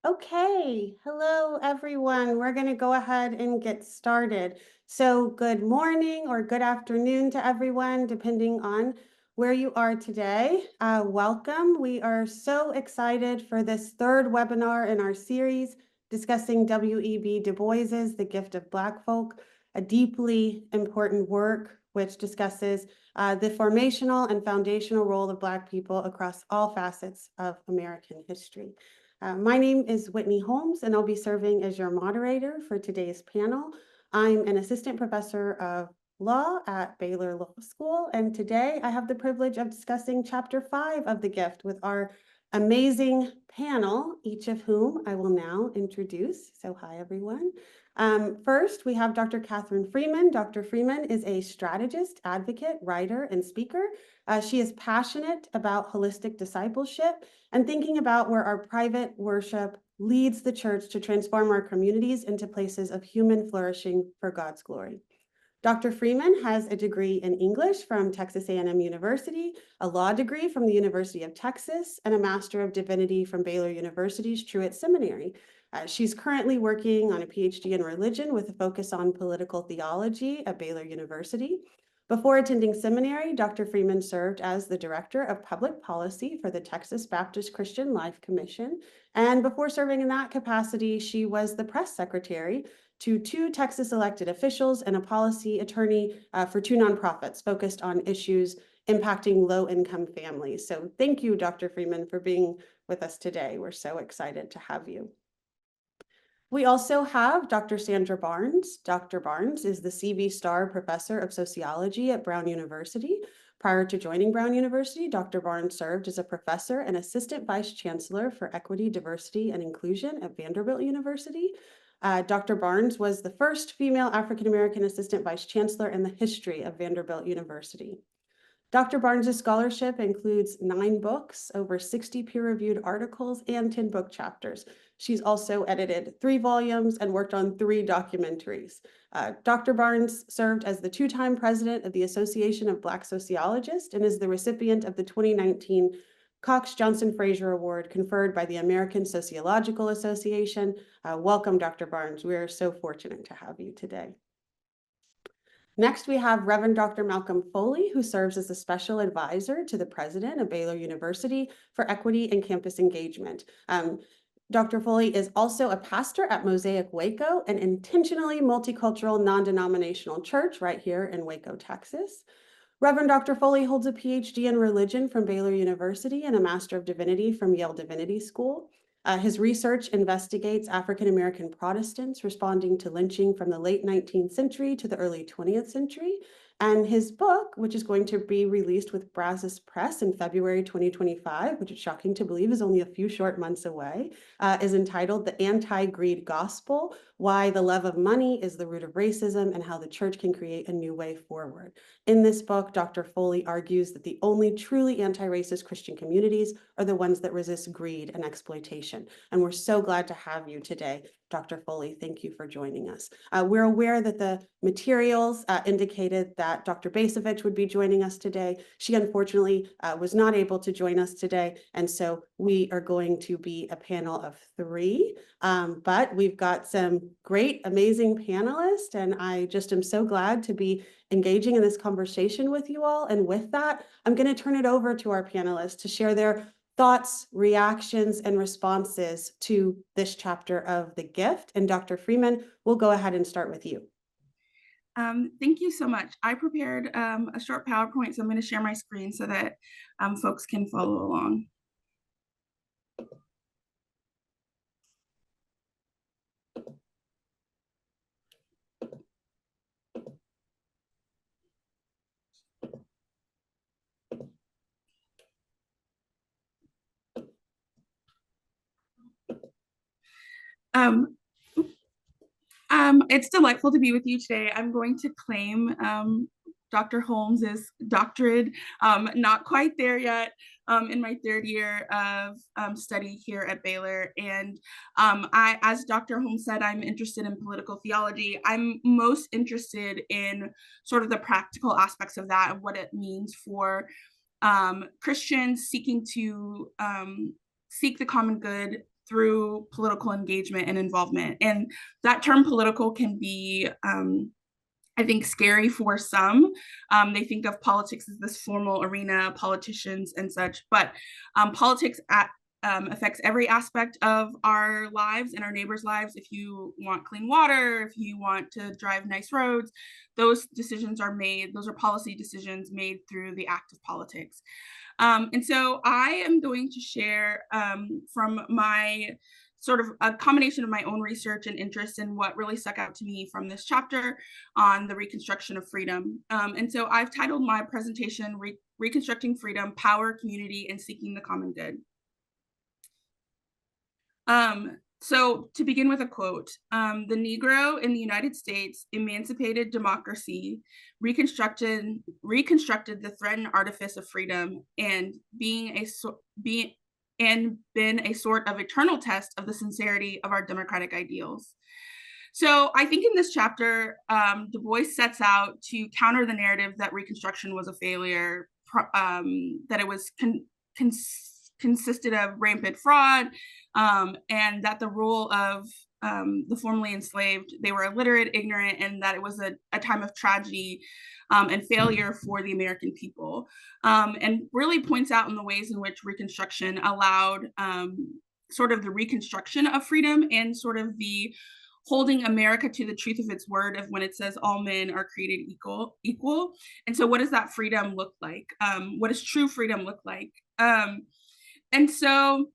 Okay, hello everyone. We're going to go ahead and get started. So, good morning or good afternoon to everyone, depending on where you are today. Welcome. We are so excited for this third webinar in our series discussing W.E.B. Du Bois's The Gift of Black Folk, a deeply important work which discusses the formational and foundational role of Black people across all facets of American history. My name is Whitney Holmes, and I'll be serving as your moderator for today's panel. I'm an assistant professor of law at Baylor Law School, and today I have the privilege of discussing Chapter 5 of The Gift with our amazing panel, each of whom I will now introduce. So hi, everyone. First, we have Dr. Kathryn Freeman. Dr. Freeman is a strategist, advocate, writer, and speaker. She is passionate about holistic discipleship and thinking about where our private worship leads the church to transform our communities into places of human flourishing for God's glory. Dr. Freeman has a degree in English from Texas A&M University, a law degree from the University of Texas, and a Master of Divinity from Baylor University's Truett Seminary. She's currently working on a PhD in religion with a focus on political theology at Baylor University. Before attending seminary, Dr. Freeman served as the Director of Public Policy for the Texas Baptist Christian Life Commission. And before serving in that capacity, she was the press secretary to 2 Texas elected officials and a policy attorney for 2 nonprofits focused on issues impacting low-income families. So thank you, Dr. Freeman, for being with us today. We're so excited to have you. We also have Dr. Sandra Barnes. Dr. Barnes is the C.V. Starr Professor of Sociology at Brown University. Prior to joining Brown University, Dr. Barnes served as a professor and assistant vice chancellor for equity, diversity, and inclusion at Vanderbilt University. Dr. Barnes was the first female African-American assistant vice chancellor in the history of Vanderbilt University. Dr. Barnes's scholarship includes 9 books, over 60 peer-reviewed articles, and 10 book chapters. She's also edited 3 volumes and worked on 3 documentaries. Dr. Barnes served as the 2-time president of the Association of Black Sociologists and is the recipient of the 2019 Cox Johnson Fraser Award conferred by the American Sociological Association. Welcome, Dr. Barnes. We are so fortunate to have you today. Next, we have Reverend Dr. Malcolm Foley, who serves as a special advisor to the president of Baylor University for equity and campus engagement. Dr. Foley is also a pastor at Mosaic Waco, an intentionally multicultural, non-denominational church right here in Waco, Texas. Reverend Dr. Foley holds a PhD in religion from Baylor University and a Master of Divinity from Yale Divinity School. His research investigates African-American Protestants responding to lynching from the late 19th century to the early 20th century. And his book, which is going to be released with Brazos Press in February 2025, which is shocking to believe is only a few short months away, is entitled The Anti-Greed Gospel: Why the Love of Money is the Root of Racism and How the Church Can Create a New Way Forward. In this book, Dr. Foley argues that the only truly anti-racist Christian communities are the ones that resist greed and exploitation. And we're so glad to have you today, Dr. Foley. Thank you for joining us. We're aware that the materials indicated that Dr. Basevich would be joining us today. She unfortunately was not able to join us today, and so we are going to be a panel of 3. But we've got some great, amazing panelists, and I just am so glad to be engaging in this conversation with you all. And with that, I'm going to turn it over to our panelists to share their thoughts, reactions, and responses to this chapter of The Gift. And Dr. Freeman, we'll go ahead and start with you. Thank you so much. I prepared a short PowerPoint, so I'm going to share my screen so that folks can follow along. It's delightful to be with you today. I'm going to claim Dr. Holmes's doctorate, not quite there yet, in my 3rd year of study here at Baylor. And as Dr. Holmes said, I'm interested in political theology. I'm most interested in sort of the practical aspects of that and what it means for Christians seeking to seek the common good through political engagement and involvement. And that term political can be, I think, scary for some. They think of politics as this formal arena, politicians and such, but politics affects every aspect of our lives and our neighbors' lives. If you want clean water, if you want to drive nice roads, those decisions are made, those are policy decisions made through the act of politics. And so I am going to share from my sort of a combination of my own research and interest in what really stuck out to me from this chapter on the reconstruction of freedom. And so I've titled my presentation, Reconstructing Freedom, Power, Community, and Seeking the Common Good. So to begin with a quote, the Negro in the United States emancipated democracy, reconstructed the threatened artifice of freedom, and been a sort of eternal test of the sincerity of our democratic ideals. So I think in this chapter, DuBois sets out to counter the narrative that Reconstruction was a failure, that it was consisted of rampant fraud, and that the rule of the formerly enslaved, they were illiterate, ignorant, and that it was a time of tragedy and failure for the American people, and really points out in the ways in which Reconstruction allowed sort of the reconstruction of freedom and sort of the holding America to the truth of its word of when it says all men are created equal. And so what does that freedom look like? What does true freedom look like? And so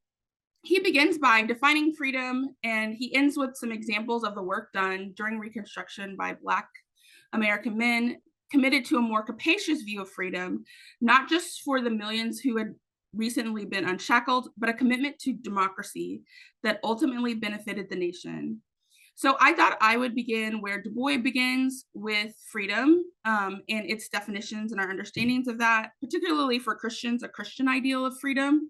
he begins by defining freedom, and he ends with some examples of the work done during Reconstruction by Black American men committed to a more capacious view of freedom, not just for the millions who had recently been unshackled, but a commitment to democracy that ultimately benefited the nation. So I thought I would begin where DuBois begins, with freedom and its definitions and our understandings of that, particularly for Christians, a Christian ideal of freedom.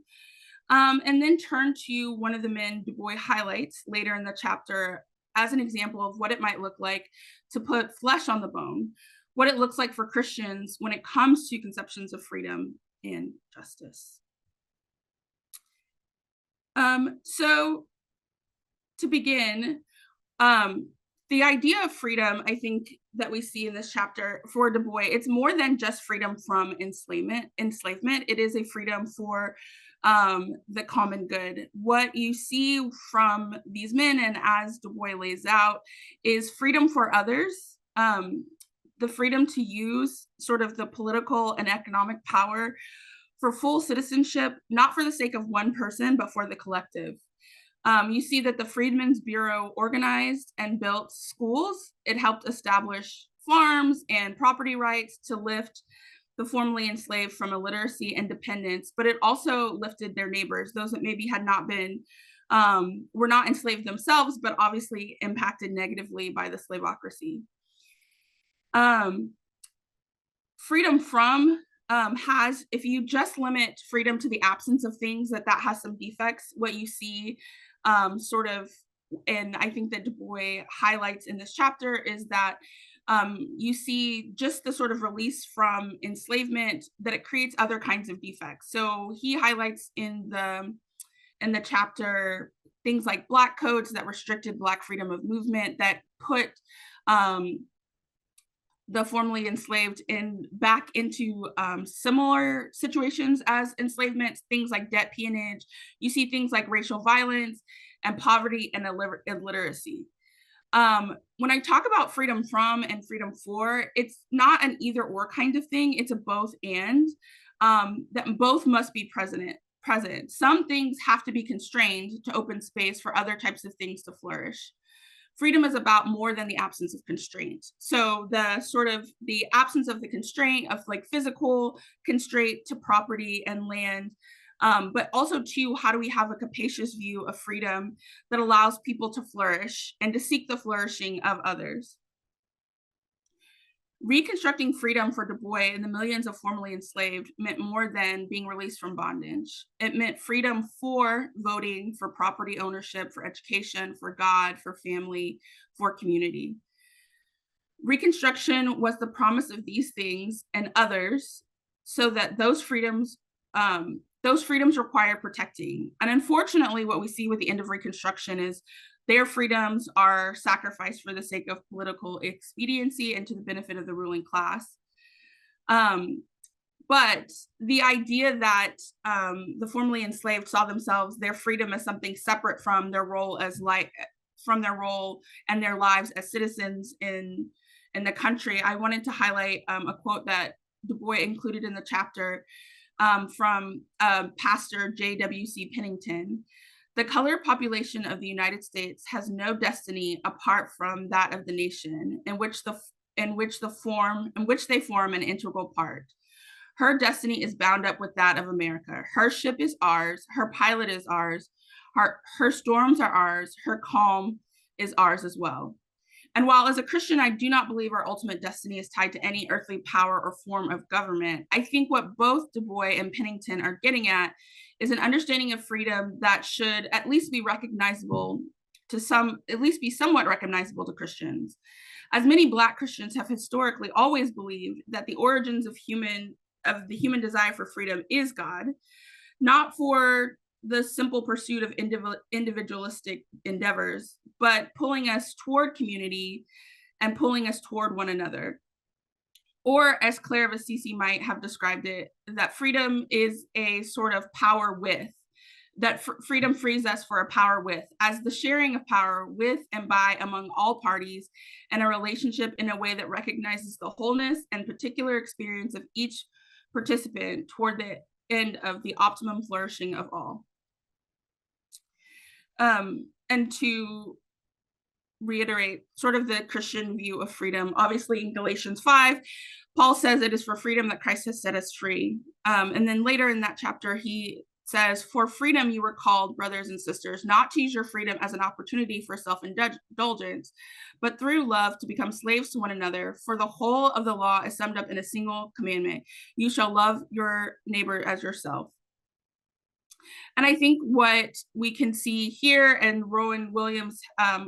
And then turn to one of the men DuBois highlights later in the chapter as an example of what it might look like to put flesh on the bone, what it looks like for Christians when it comes to conceptions of freedom and justice. So to begin, the idea of freedom, I think, that we see in this chapter for DuBois, it's more than just freedom from enslavement. It is a freedom for the common good. What you see from these men, and as DuBois lays out, is freedom for others, the freedom to use sort of the political and economic power for full citizenship, not for the sake of one person, but for the collective. You see that the Freedmen's Bureau organized and built schools. It helped establish farms and property rights to lift the formerly enslaved from illiteracy and dependence, but it also lifted their neighbors, those that maybe had not been, were not enslaved themselves, but obviously impacted negatively by the slaveocracy. Freedom from has, if you just limit freedom to the absence of things, that has some defects. What you see sort of, and I think that DuBois highlights in this chapter, is that you see just the sort of release from enslavement, that it creates other kinds of defects. So he highlights in the chapter things like Black codes that restricted Black freedom of movement, that put the formerly enslaved back into similar situations as enslavement, things like debt peonage. You see things like racial violence and poverty and illiteracy. When I talk about freedom from and freedom for, it's not an either or kind of thing. It's a both and, that both must be present. Some things have to be constrained to open space for other types of things to flourish. Freedom is about more than the absence of constraint. So the sort of the absence of the constraint of like physical constraint to property and land, but also too, how do we have a capacious view of freedom that allows people to flourish and to seek the flourishing of others? Reconstructing freedom for DuBois and the millions of formerly enslaved meant more than being released from bondage. It meant freedom for voting, for property ownership, for education, for God, for family, for community. Reconstruction was the promise of these things and others, so that those freedoms those freedoms require protecting. And unfortunately, what we see with the end of Reconstruction is their freedoms are sacrificed for the sake of political expediency and to the benefit of the ruling class. But the idea that the formerly enslaved saw themselves, their freedom as something separate from their role from their role and their lives as citizens in the country, I wanted to highlight a quote that DuBois included in the chapter from Pastor J.W.C. Pennington. The colored population of the United States has no destiny apart from that of the nation in which they form an integral part. Her destiny is bound up with that of America. Her ship is ours. Her pilot is ours. Her storms are ours. Her calm is ours as well. And while as a Christian, I do not believe our ultimate destiny is tied to any earthly power or form of government, I think what both DuBois and Pennington are getting at is an understanding of freedom that should at least be recognizable to somewhat recognizable to Christians. As many Black Christians have historically always believed that the origins of the human desire for freedom is God, not for the simple pursuit of individualistic endeavors, but pulling us toward community and pulling us toward one another. Or as Claire of Assisi might have described it, that freedom is a sort of power with, that freedom frees us for a power with, as the sharing of power with and by among all parties, and a relationship in a way that recognizes the wholeness and particular experience of each participant toward the end of the optimum flourishing of all. And to reiterate sort of the Christian view of freedom, obviously in Galatians 5, Paul says it is for freedom that Christ has set us free. And then later in that chapter, he says, for freedom you were called, brothers and sisters, not to use your freedom as an opportunity for self-indulgence, but through love to become slaves to one another. For the whole of the law is summed up in a single commandment: you shall love your neighbor as yourself. And I think what we can see here, and Rowan Williams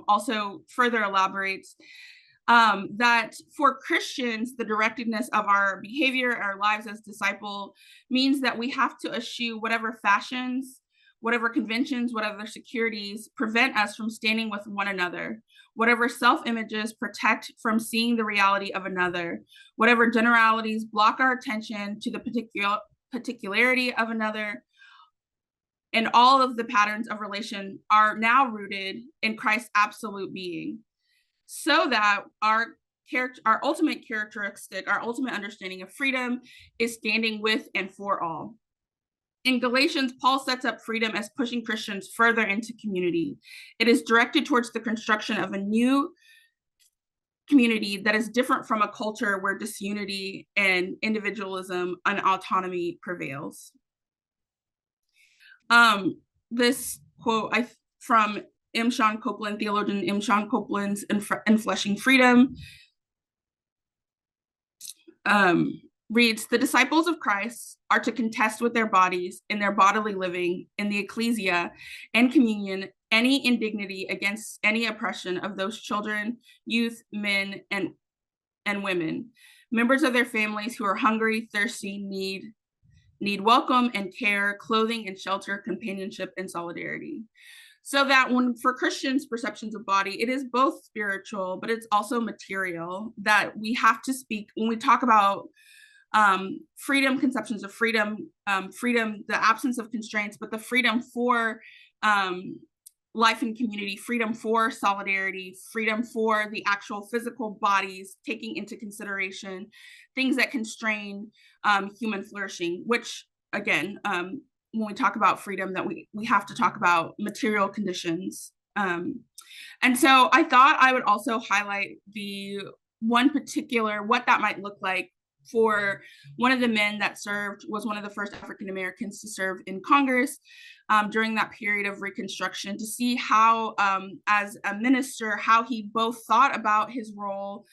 also further elaborates, that for Christians, the directedness of our behavior, our lives as disciple, means that we have to eschew whatever fashions, whatever conventions, whatever securities prevent us from standing with one another, whatever self-images protect from seeing the reality of another, whatever generalities block our attention to the particularity of another. And all of the patterns of relation are now rooted in Christ's absolute being, so that our ultimate characteristic, our ultimate understanding of freedom is standing with and for all. In Galatians, Paul sets up freedom as pushing Christians further into community. It is directed towards the construction of a new community that is different from a culture where disunity and individualism and autonomy prevails. This quote from M. Sean Copeland, theologian M. Sean Copeland's Enfleshing Freedom, reads, the disciples of Christ are to contest with their bodies in their bodily living, in the ecclesia and communion, any indignity against any oppression of those children, youth, men, and women, members of their families who are hungry, thirsty, need welcome and care, clothing and shelter, companionship and solidarity. So that for Christians' perceptions of body, it is both spiritual, but it's also material, that we have to speak when we talk about freedom, conceptions of freedom, freedom, the absence of constraints, but the freedom for life and community, freedom for solidarity, freedom for the actual physical bodies, taking into consideration things that constrain human flourishing, which again, when we talk about freedom, that we have to talk about material conditions. And so I thought I would also highlight the one particular, what that might look like for one of the men that was one of the first African Americans to serve in Congress during that period of Reconstruction, to see how, as a minister, how he both thought about his role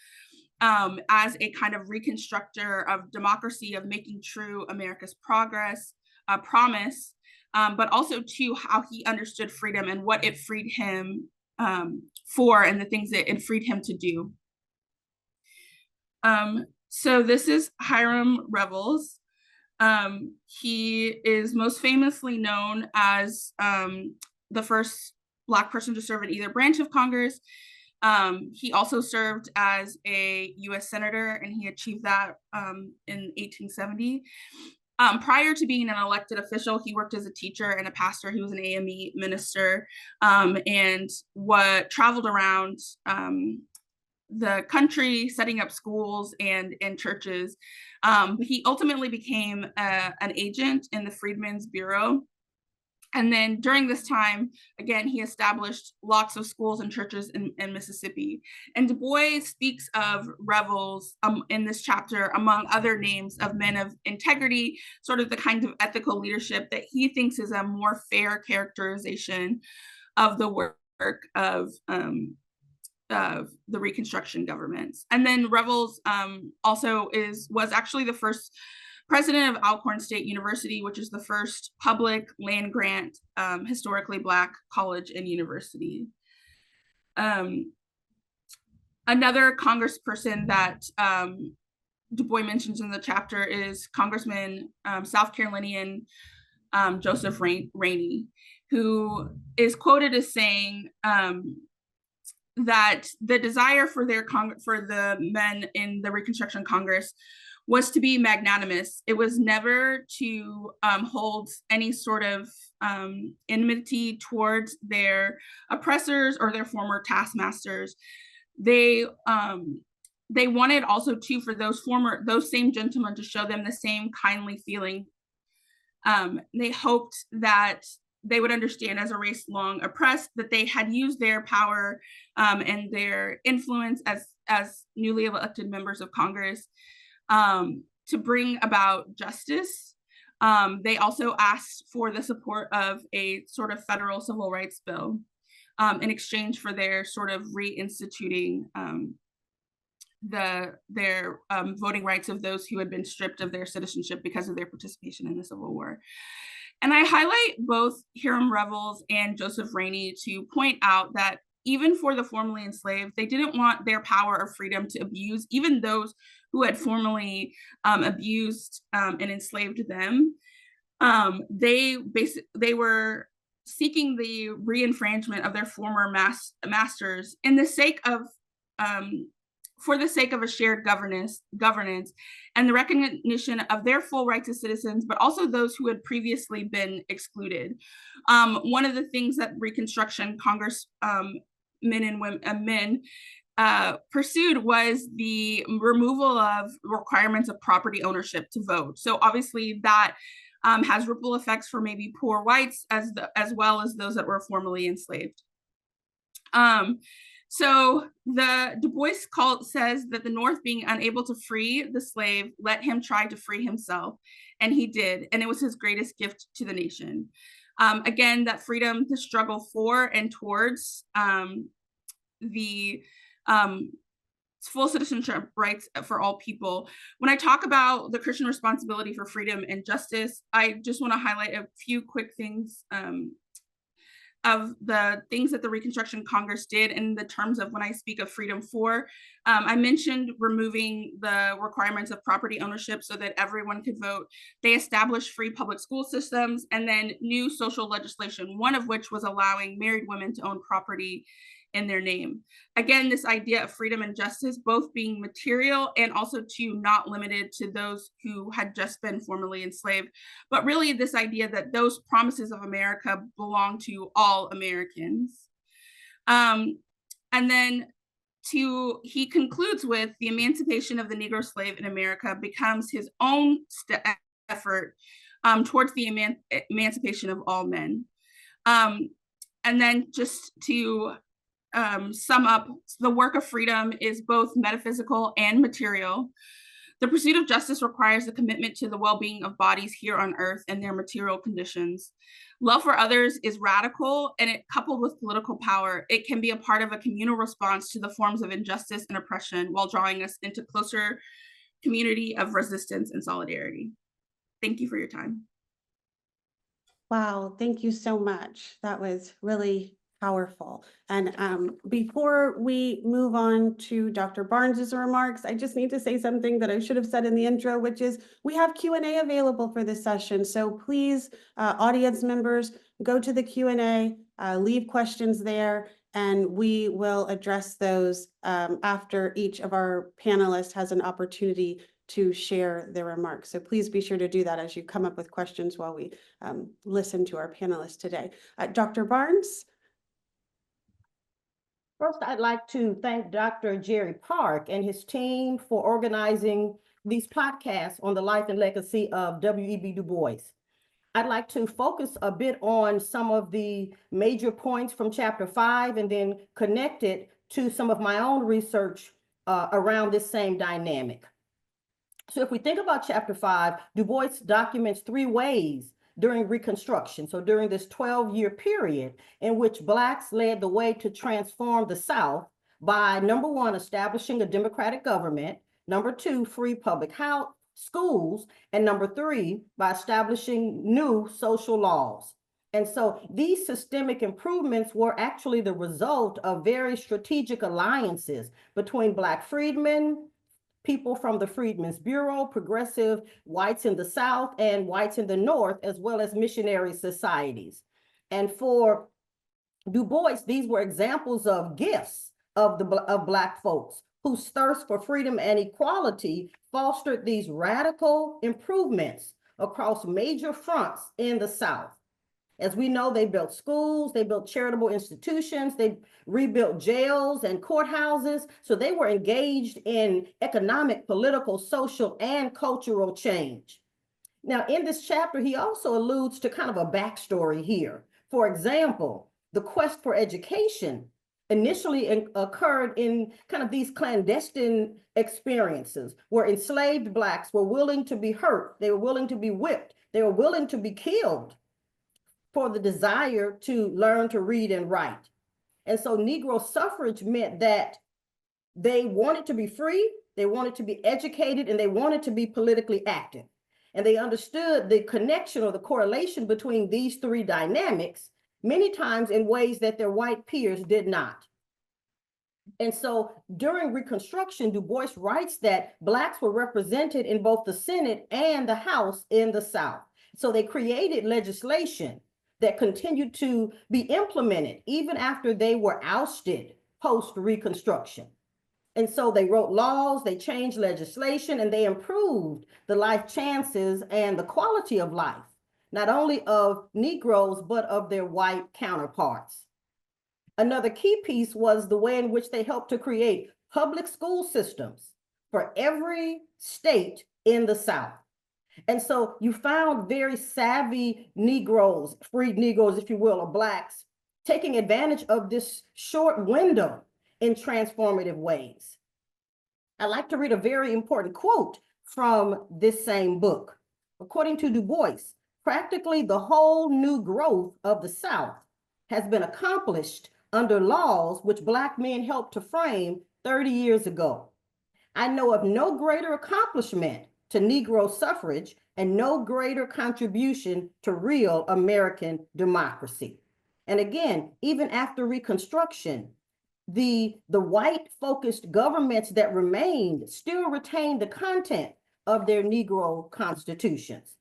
as a kind of reconstructor of democracy, of making true America's promise, but also to how he understood freedom and what it freed him for, and the things that it freed him to do. So this is Hiram Revels. He is most famously known as the first Black person to serve in either branch of Congress. He also served as a U.S. Senator, and he achieved that in 1870. Prior to being an elected official, he worked as a teacher and a pastor. He was an AME minister, and traveled around the country setting up schools and churches. He ultimately became an agent in the Freedmen's Bureau. And then during this time, again, he established lots of schools and churches in Mississippi. And Du Bois speaks of rebels in this chapter, among other names of men of integrity, sort of the kind of ethical leadership that he thinks is a more fair characterization of the work of the Reconstruction governments. And then rebels also was actually the first president of Alcorn State University, which is the first public land grant historically Black college and university. Another congressperson that Du Bois mentions in the chapter is Congressman South Carolinian Joseph Rainey, who is quoted as saying that the desire for the men in the Reconstruction Congress was to be magnanimous. It was never to hold any sort of enmity towards their oppressors or their former taskmasters. They wanted also to, for those same gentlemen, to show them the same kindly feeling. They hoped that they would understand, as a race long oppressed, that they had used their power and their influence as newly elected members of Congress to bring about justice. They also asked for the support of a sort of federal civil rights bill in exchange for their sort of reinstituting their voting rights of those who had been stripped of their citizenship because of their participation in the Civil War. And I highlight both Hiram Revels and Joseph Rainey to point out that even for the formerly enslaved, they didn't want their power or freedom to abuse even those who had formerly abused and enslaved them. They were seeking the re-enfranchisement of their former masters in the sake of for the sake of a shared governance and the recognition of their full rights as citizens, but also those who had previously been excluded. One of the things that Reconstruction Congress men and women pursued was the removal of requirements of property ownership to vote. So obviously that has ripple effects for maybe poor whites as well as those that were formerly enslaved. So the Du Bois says that the North, being unable to free the slave, let him try to free himself, and he did, and it was his greatest gift to the nation. Again, that freedom to struggle for and towards the full citizenship rights for all people. When I talk about the Christian responsibility for freedom and justice, I just want to highlight a few quick things of the things that the Reconstruction Congress did in the terms of when I speak of freedom for. I mentioned removing the requirements of property ownership so that everyone could vote. They established free public school systems and then new social legislation, one of which was allowing married women to own property in their name. Again, this idea of freedom and justice, both being material and also not limited to those who had just been formerly enslaved, but really this idea that those promises of America belong to all Americans. And then he concludes with the emancipation of the Negro slave in America becomes his own effort towards the emancipation of all men. And then just to sum up, the work of freedom is both metaphysical and material. The pursuit of justice requires a commitment to the well-being of bodies here on earth and their material conditions. Love for others is radical, and it coupled with political power, it can be a part of a communal response to the forms of injustice and oppression while drawing us into closer community of resistance and solidarity. Thank you for your time. Wow, thank you so much. That was really powerful. And before we move on to Dr. Barnes's remarks, I just need to say something that I should have said in the intro, which is we have Q&A available for this session. So please, audience members, go to the Q&A, leave questions there, and we will address those after each of our panelists has an opportunity to share their remarks. So please be sure to do that as you come up with questions while we listen to our panelists today. Dr. Barnes? First, I'd like to thank Dr. Jerry Park and his team for organizing these podcasts on the life and legacy of W.E.B. Du Bois. I'd like to focus a bit on some of the major points from Chapter 5 and then connect it to some of my own research around this same dynamic. So if we think about Chapter 5, Du Bois documents 3 ways during Reconstruction, so during this 12-year period in which Blacks led the way to transform the South by, number 1, establishing a democratic government, number 2, free public schools, and number 3, by establishing new social laws. And so these systemic improvements were actually the result of very strategic alliances between Black freedmen, people from the Freedmen's Bureau, progressive whites in the South and whites in the North, as well as missionary societies. And for Du Bois, these were examples of gifts of Black folks whose thirst for freedom and equality fostered these radical improvements across major fronts in the South. As we know, they built schools, they built charitable institutions, they rebuilt jails and courthouses. So they were engaged in economic, political, social, and cultural change. Now, in this chapter, he also alludes to kind of a backstory here. For example, the quest for education initially occurred in kind of these clandestine experiences where enslaved Blacks were willing to be hurt, they were willing to be whipped, they were willing to be killed for the desire to learn to read and write. And so Negro suffrage meant that they wanted to be free, they wanted to be educated, and they wanted to be politically active. And they understood the connection or the correlation between these 3 dynamics, many times in ways that their white peers did not. And so during Reconstruction, Du Bois writes that Blacks were represented in both the Senate and the House in the South. So they created legislation that continued to be implemented even after they were ousted post-Reconstruction. And so they wrote laws, they changed legislation, and they improved the life chances and the quality of life, not only of Negroes, but of their white counterparts. Another key piece was the way in which they helped to create public school systems for every state in the South. And so you found very savvy Negroes, freed Negroes, if you will, or Blacks, taking advantage of this short window in transformative ways. I'd like to read a very important quote from this same book. According to Du Bois, practically the whole new growth of the South has been accomplished under laws which Black men helped to frame 30 years ago. I know of no greater accomplishment to Negro suffrage and no greater contribution to real American democracy. And again, even after Reconstruction, the white-focused governments that remained still retained the content of their Negro constitutions.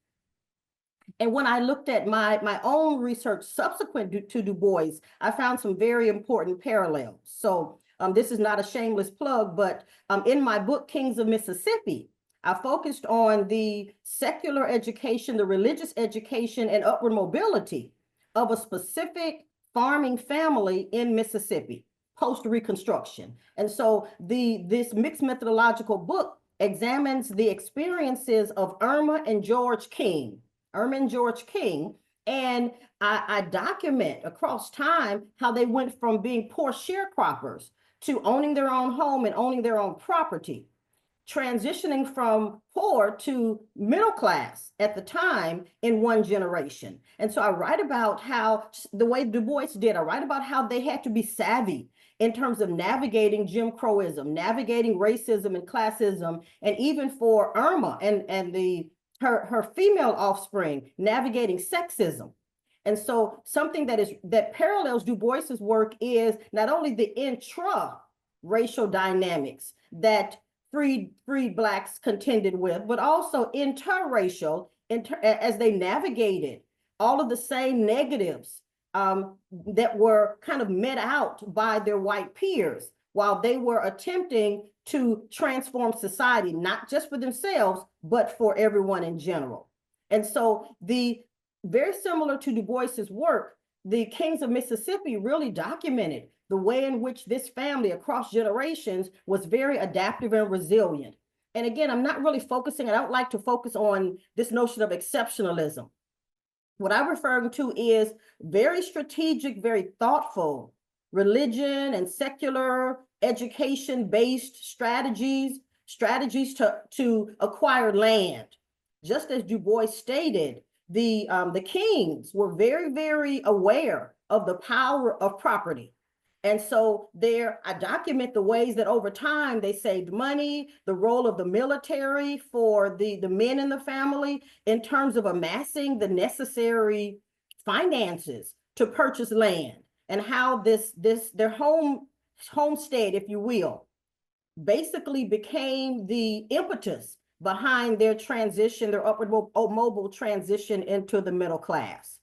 And when I looked at my own research subsequent to Du Bois, I found some very important parallels. So this is not a shameless plug, but in my book, Kings of Mississippi, I focused on the secular education, the religious education, and upward mobility of a specific farming family in Mississippi post-Reconstruction. And so this mixed methodological book examines the experiences of Irma and George King, and I document across time how they went from being poor sharecroppers to owning their own home and owning their own property, transitioning from poor to middle class at the time in one generation. And so I write about how, the way Du Bois did, I write about how they had to be savvy in terms of navigating Jim Crowism, navigating racism and classism, and even for Irma and her female offspring, navigating sexism. And so something that parallels Du Bois's work is not only the intra-racial dynamics that freed Blacks contended with, but also interracial, as they navigated all of the same negatives that were kind of met out by their white peers while they were attempting to transform society, not just for themselves, but for everyone in general. And so very similar to Du Bois's work, the Kings of Mississippi really documented the way in which this family across generations was very adaptive and resilient. And again, I'm not really focusing, I don't like to focus on this notion of exceptionalism. What I'm referring to is very strategic, very thoughtful religion and secular education-based strategies to acquire land. Just as Du Bois stated, the Kings were very, very aware of the power of property. And so I document the ways that over time they saved money, the role of the military for the men in the family in terms of amassing the necessary finances to purchase land, and how their homestead, if you will, basically became the impetus behind their transition, their upward mobile transition into the middle class.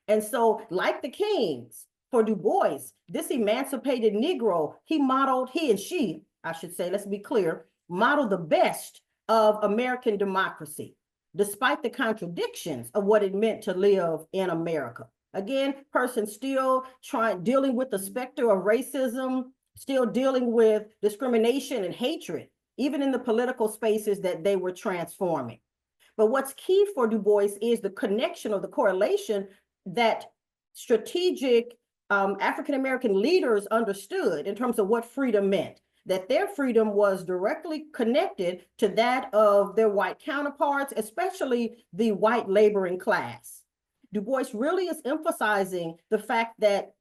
And so, like the Kings, for Du Bois, this emancipated Negro, he and she, I should say, let's be clear, modeled the best of American democracy, despite the contradictions of what it meant to live in America. Again, person still dealing with the specter of racism, still dealing with discrimination and hatred, even in the political spaces that they were transforming. But what's key for Du Bois is the connection, or the correlation, that strategic African-American leaders understood in terms of what freedom meant, that their freedom was directly connected to that of their white counterparts, especially the white laboring class. Du Bois really is emphasizing the fact that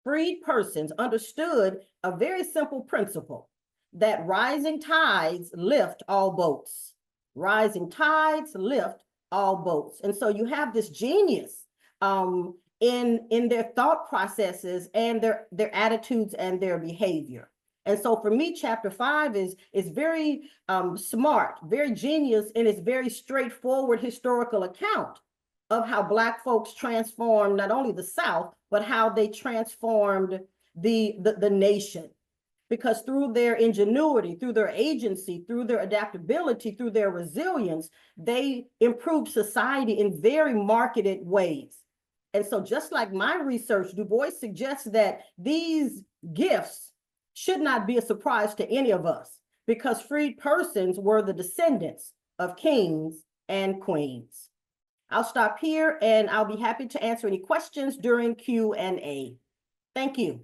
freed persons understood a very simple principle, that rising tides lift all boats. Rising tides lift all boats. And so you have this genius in their thought processes and their attitudes and their behavior. And so for me, chapter 5 is very smart, very genius in its very straightforward historical account of how Black folks transformed not only the South, but how they transformed the nation. Because through their ingenuity, through their agency, through their adaptability, through their resilience, they improved society in very marketed ways. And so just like my research, Du Bois suggests that these gifts should not be a surprise to any of us, because freed persons were the descendants of kings and queens. I'll stop here, and I'll be happy to answer any questions during Q&A. Thank you.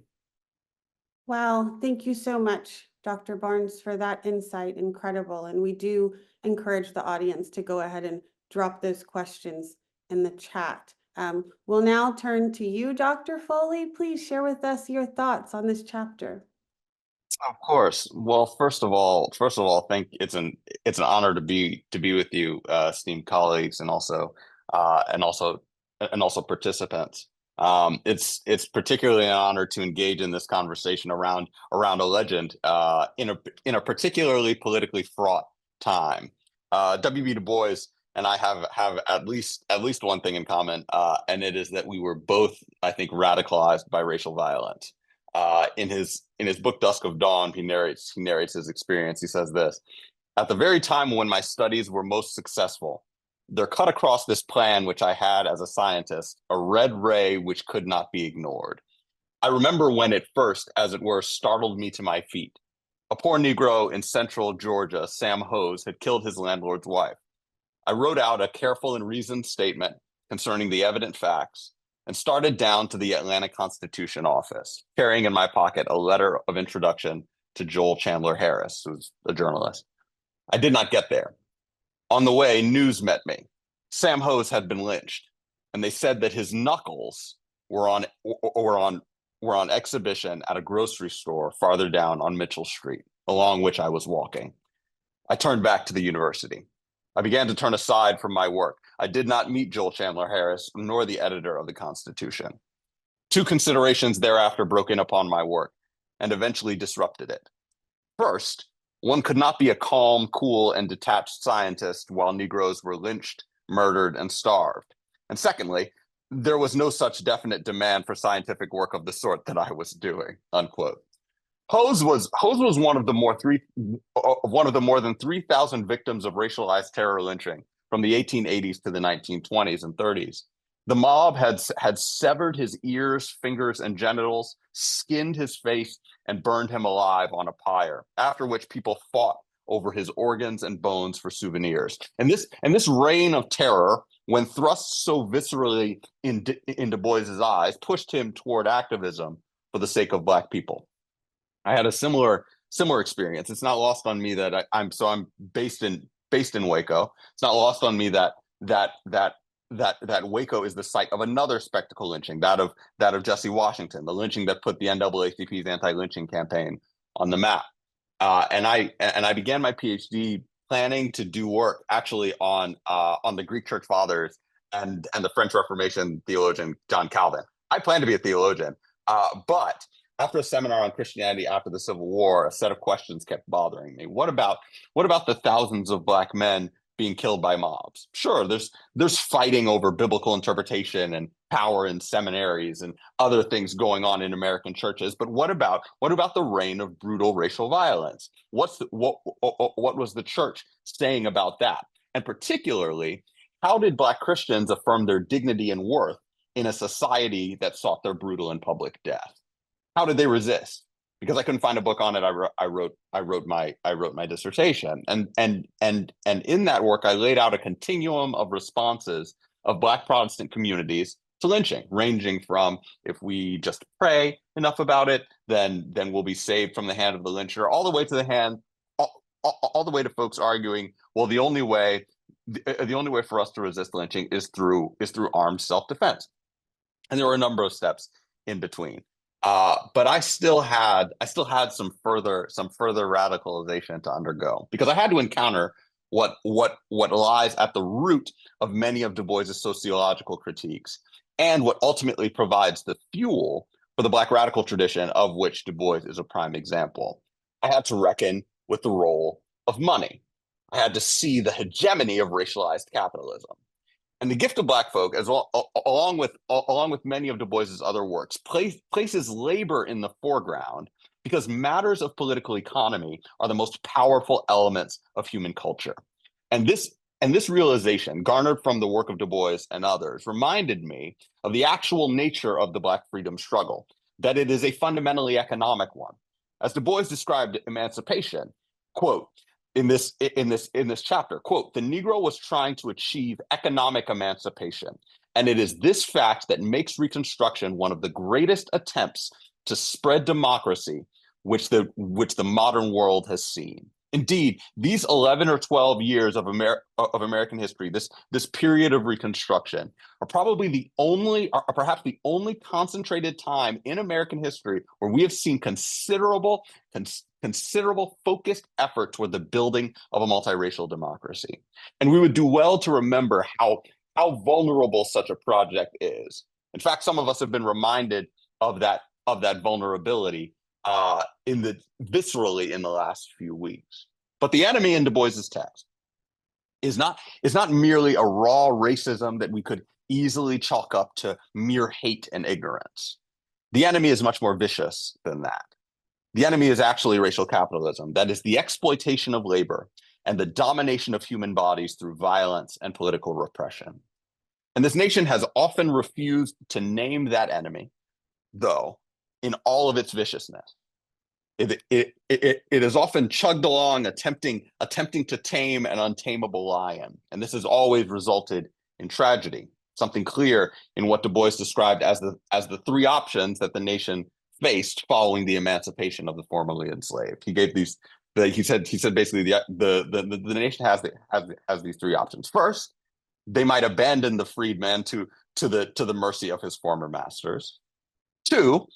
Wow, thank you so much, Dr. Barnes, for that insight. Incredible. And we do encourage the audience to go ahead and drop those questions in the chat. We'll now turn to you, Dr. Foley. Please share with us your thoughts on this chapter. Of course. Well, first of all, it's an honor to be with you, esteemed colleagues, and also participants. It's particularly an honor to engage in this conversation around a legend in a particularly politically fraught time. W.E.B. Du Bois and I have at least one thing in common, and it is that we were both, I think, radicalized by racial violence. In his book Dusk of Dawn, he narrates his experience. He says this: "At the very time when my studies were most successful, there cut across this plan which I had as a scientist a red ray which could not be ignored. I remember when it first, as it were, startled me to my feet. A poor Negro in central Georgia, Sam Hose, had killed his landlord's wife. I wrote out a careful and reasoned statement concerning the evident facts and started down to the Atlanta Constitution office, carrying in my pocket a letter of introduction to Joel Chandler Harris, who's a journalist. I did not get there. On the way, news met me. Sam Hose had been lynched, and they said that his knuckles were on exhibition at a grocery store farther down on Mitchell Street, along which I was walking. I turned back to the university. I began to turn aside from my work. I did not meet Joel Chandler Harris, nor the editor of the Constitution. Two considerations thereafter broke in upon my work and eventually disrupted it. First, one could not be a calm, cool, and detached scientist while Negroes were lynched, murdered, and starved. And secondly, there was no such definite demand for scientific work of the sort that I was doing, unquote. Holmes was one of the more than 3,000 victims of racialized terror lynching from the 1880s to the 1920s and 30s. The mob had severed his ears, fingers, and genitals, skinned his face, and burned him alive on a pyre, after which people fought over his organs and bones for souvenirs. And this reign of terror, when thrust so viscerally in Du Bois's eyes, pushed him toward activism for the sake of Black people. I had a similar experience. It's not lost on me that I'm based in Waco. It's not lost on me that Waco is the site of another spectacle lynching, that of Jesse Washington, the lynching that put the NAACP's anti-lynching campaign on the map. And I began my PhD planning to do work actually on the Greek Church Fathers and the French Reformation theologian John Calvin. I plan to be a theologian, but after a seminar on Christianity after the Civil War, a set of questions kept bothering me. What about the thousands of Black men being killed by mobs? Sure, there's fighting over biblical interpretation and power in seminaries and other things going on in American churches. But what about the reign of brutal racial violence? What was the church saying about that? And particularly, how did Black Christians affirm their dignity and worth in a society that sought their brutal and public death? How did they resist? Because I couldn't find a book on it, I wrote my dissertation, and in that work I laid out a continuum of responses of Black Protestant communities to lynching, ranging from, if we just pray enough about it, then we'll be saved from the hand of the lyncher, all the way to folks arguing, well, the only way for us to resist lynching is through armed self-defense, and there were a number of steps in between. But I still had some further radicalization to undergo, because I had to encounter what lies at the root of many of Du Bois's sociological critiques, and what ultimately provides the fuel for the Black radical tradition, of which Du Bois is a prime example. I had to reckon with the role of money. I had to see the hegemony of racialized capitalism. And The Gift of Black Folk, as well, along with many of Du Bois's other works, places labor in the foreground, because matters of political economy are the most powerful elements of human culture. And this realization, garnered from the work of Du Bois and others, reminded me of the actual nature of the Black freedom struggle, that it is a fundamentally economic one. As Du Bois described emancipation, quote, in this chapter, quote, the Negro was trying to achieve economic emancipation, and it is this fact that makes Reconstruction one of the greatest attempts to spread democracy which the modern world has seen. Indeed, these 11 or 12 years of American history, this period of Reconstruction, are perhaps the only concentrated time in American history where we have seen considerable focused effort toward the building of a multiracial democracy. And we would do well to remember how vulnerable such a project is. In fact, some of us have been reminded of that vulnerability viscerally in the last few weeks. But the enemy in Du Bois's text is not merely a raw racism that we could easily chalk up to mere hate and ignorance. The enemy is much more vicious than that. The enemy is actually racial capitalism, that is the exploitation of labor and the domination of human bodies through violence and political repression. And this nation has often refused to name that enemy, though, in all of its viciousness. It is often chugged along, attempting to tame an untamable lion, and this has always resulted in tragedy. Something clear in what Du Bois described as the three options that the nation faced following the emancipation of the formerly enslaved. He gave these. He said basically the nation has these three options. First, they might abandon the freedman to the mercy of his former masters. Two,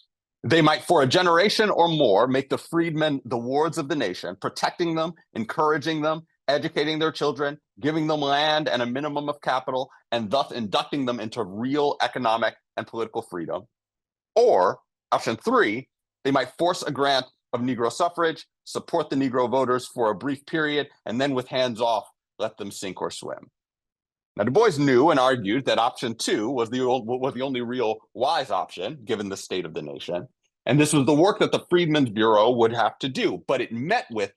they might, for a generation or more, make the freedmen the wards of the nation, protecting them, encouraging them, educating their children, giving them land and a minimum of capital, and thus inducting them into real economic and political freedom. Or option 3, they might force a grant of Negro suffrage, support the Negro voters for a brief period, and then with hands off, let them sink or swim. Now, Du Bois knew and argued that option 2 was the only real wise option, given the state of the nation. And this was the work that the Freedmen's Bureau would have to do, but it met with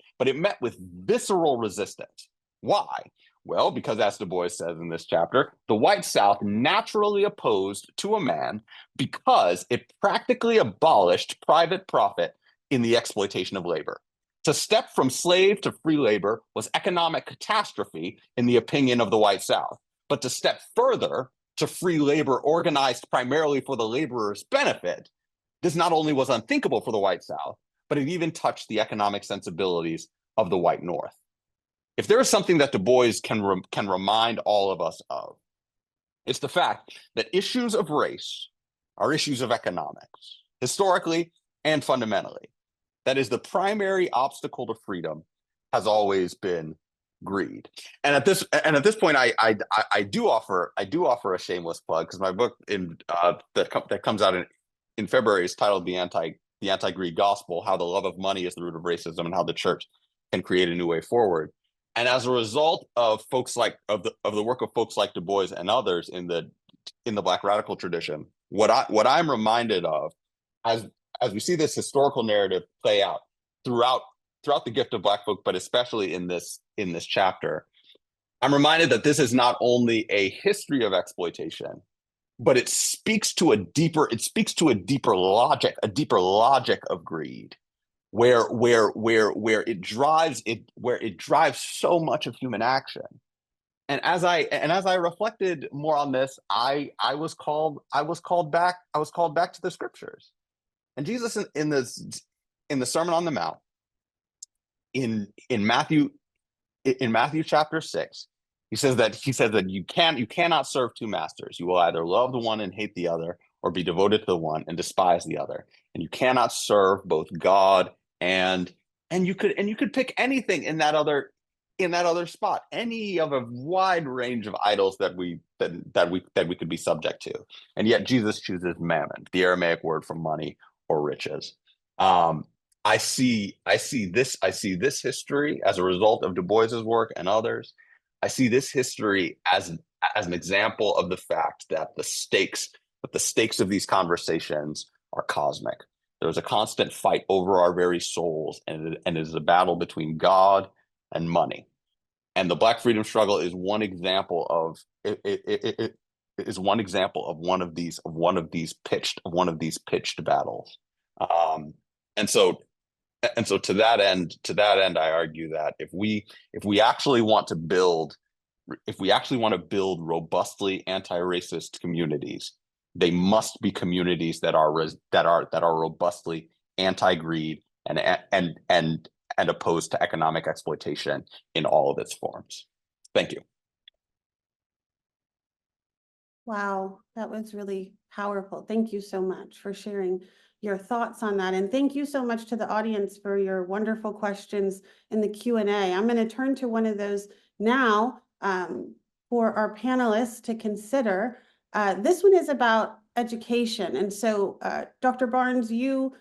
visceral resistance. Why? Well, because as Du Bois says in this chapter, the white South naturally opposed to a man because it practically abolished private profit in the exploitation of labor. To step from slave to free labor was economic catastrophe in the opinion of the white South. But to step further to free labor organized primarily for the laborer's benefit, this not only was unthinkable for the white South, but it even touched the economic sensibilities of the white North. If there is something that Du Bois can remind all of us of, it's the fact that issues of race are issues of economics, historically and fundamentally. That is, the primary obstacle to freedom has always been greed. And at this point, I do offer a shameless plug, because my book that comes out in February is titled The Anti-Greed Gospel: How the Love of Money is the Root of Racism and How the Church Can Create a New Way Forward. And as a result of the work of folks like Du Bois and others in the Black radical tradition, what I'm reminded of as we see this historical narrative play out throughout the gift of Black folk, but especially in this chapter, I'm reminded that this is not only a history of exploitation, but it speaks to a deeper logic of greed, where it drives so much of human action. And as I reflected more on this, I was called back to the scriptures. And Jesus in the Sermon on the Mount, in Matthew chapter 6, he says that you cannot serve two masters. You will either love the one and hate the other, or be devoted to the one and despise the other. And you cannot serve both God and you could pick anything in that other spot, any of a wide range of idols that we could be subject to. And yet Jesus chooses mammon, the Aramaic word for money or riches. I see this history as a result of Du Bois's work and others. I see this history as an example of the fact that the stakes of these conversations are cosmic. There's a constant fight over our very souls, and it is a battle between God and money. And the Black freedom struggle is one example of one of these pitched battles. And so to that end, I argue that if we actually want to build robustly anti-racist communities, they must be communities that are robustly anti-greed and opposed to economic exploitation in all of its forms. Thank you. Wow, that was really powerful. Thank you so much for sharing your thoughts on that. And thank you so much to the audience for your wonderful questions in the Q&A. I'm going to turn to one of those now for our panelists to consider. This one is about education. And so, Dr. Barnes, you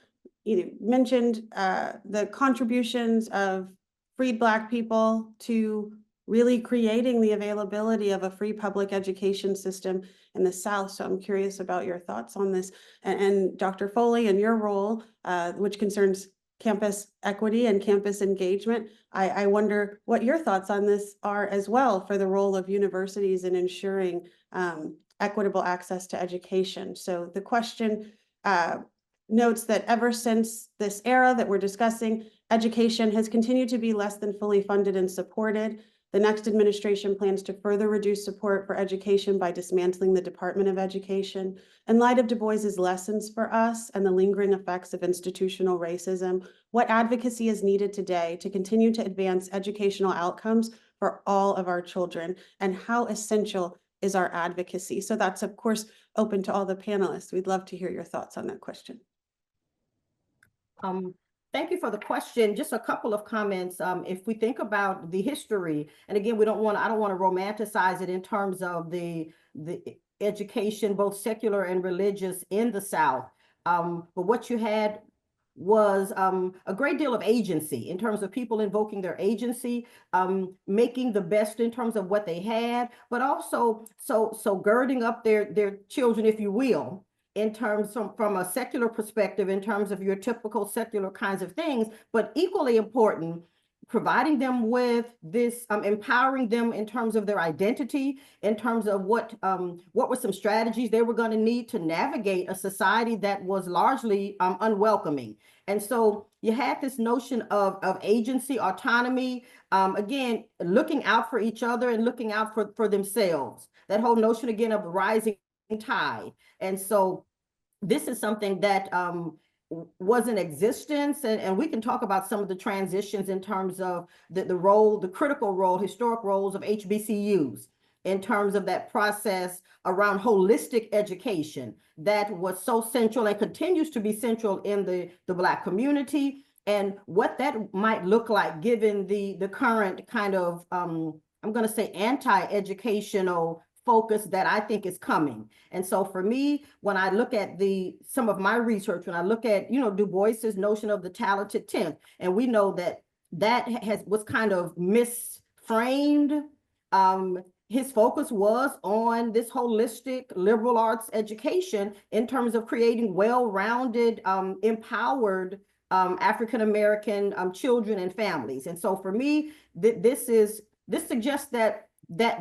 mentioned the contributions of freed Black people to really creating the availability of a free public education system in the South. So I'm curious about your thoughts on this. And Dr. Foley, and your role, which concerns campus equity and campus engagement, I wonder what your thoughts on this are as well for the role of universities in ensuring equitable access to education. So the question notes that ever since this era that we're discussing, education has continued to be less than fully funded and supported. The next administration plans to further reduce support for education by dismantling the Department of Education. In light of Du Bois's lessons for us and the lingering effects of institutional racism, what advocacy is needed today to continue to advance educational outcomes for all of our children, and how essential is our advocacy? So that's, of course, open to all the panelists. We'd love to hear your thoughts on that question. Thank you for the question. Just a couple of comments. If we think about the history, and again, I don't want to romanticize it in terms of the education, both secular and religious in the South. But what you had was a great deal of agency in terms of people invoking their agency, making the best in terms of what they had, but also so girding up their children, if you will, in terms from a secular perspective, in terms of your typical secular kinds of things, but equally important, providing them with this, empowering them in terms of their identity, in terms of what were some strategies they were going to need to navigate a society that was largely unwelcoming. And so you had this notion of agency, autonomy, again, looking out for each other and looking out for themselves. That whole notion again of the rising tide. And so this is something that was in existence, and we can talk about some of the transitions in terms of the critical role, historic roles of HBCUs in terms of that process around holistic education that was so central and continues to be central in the Black community, and what that might look like given the current kind of, I'm going to say, anti-educational focus that I think is coming. And so for me, when I look at some of my research, when I look at, DuBois's notion of the talented 10th, and we know that was kind of misframed. His focus was on this holistic liberal arts education in terms of creating well-rounded, empowered African-American children and families. And so for me, this suggests that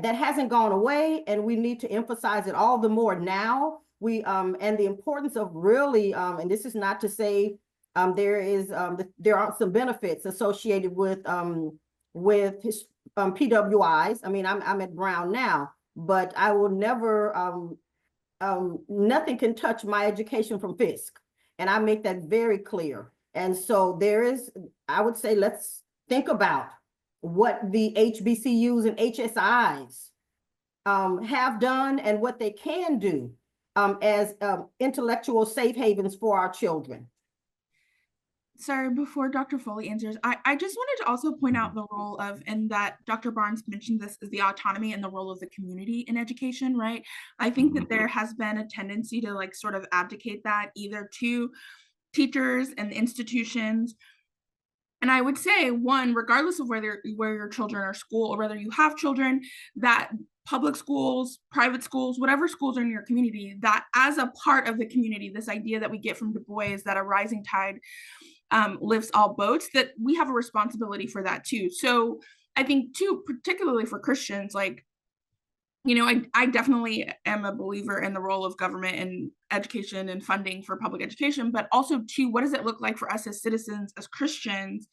hasn't gone away, and we need to emphasize it all the more now. And the importance of really, and this is not to say there aren't some benefits associated with his PWIs. I mean, I'm at Brown now, but I will never, nothing can touch my education from Fisk, and I make that very clear. And so I would say, let's think about what the HBCUs and HSIs have done and what they can do as intellectual safe havens for our children. Sorry, before Dr. Foley answers, I just wanted to also point out the role of, and that Dr. Barnes mentioned this, is the autonomy and the role of the community in education, right? I think that there has been a tendency to sort of abdicate that either to teachers and institutions. And I would say, one, regardless of where your children are school or whether you have children, that public schools, private schools, whatever schools are in your community, that as a part of the community, this idea that we get from DuBois that a rising tide lifts all boats, that we have a responsibility for that too. So I think too, particularly for Christians, I definitely am a believer in the role of government and education and funding for public education, but also too, what does it look like for us as citizens, as Christians,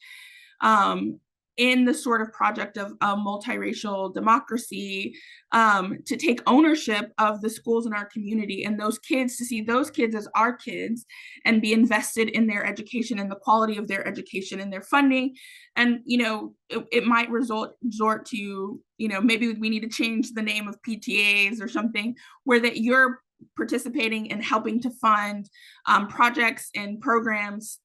in the sort of project of a multiracial democracy, to take ownership of the schools in our community and those kids, to see those kids as our kids and be invested in their education and the quality of their education and their funding. And, it might resort to, maybe we need to change the name of PTAs or something, where that you're participating in helping to fund projects and programs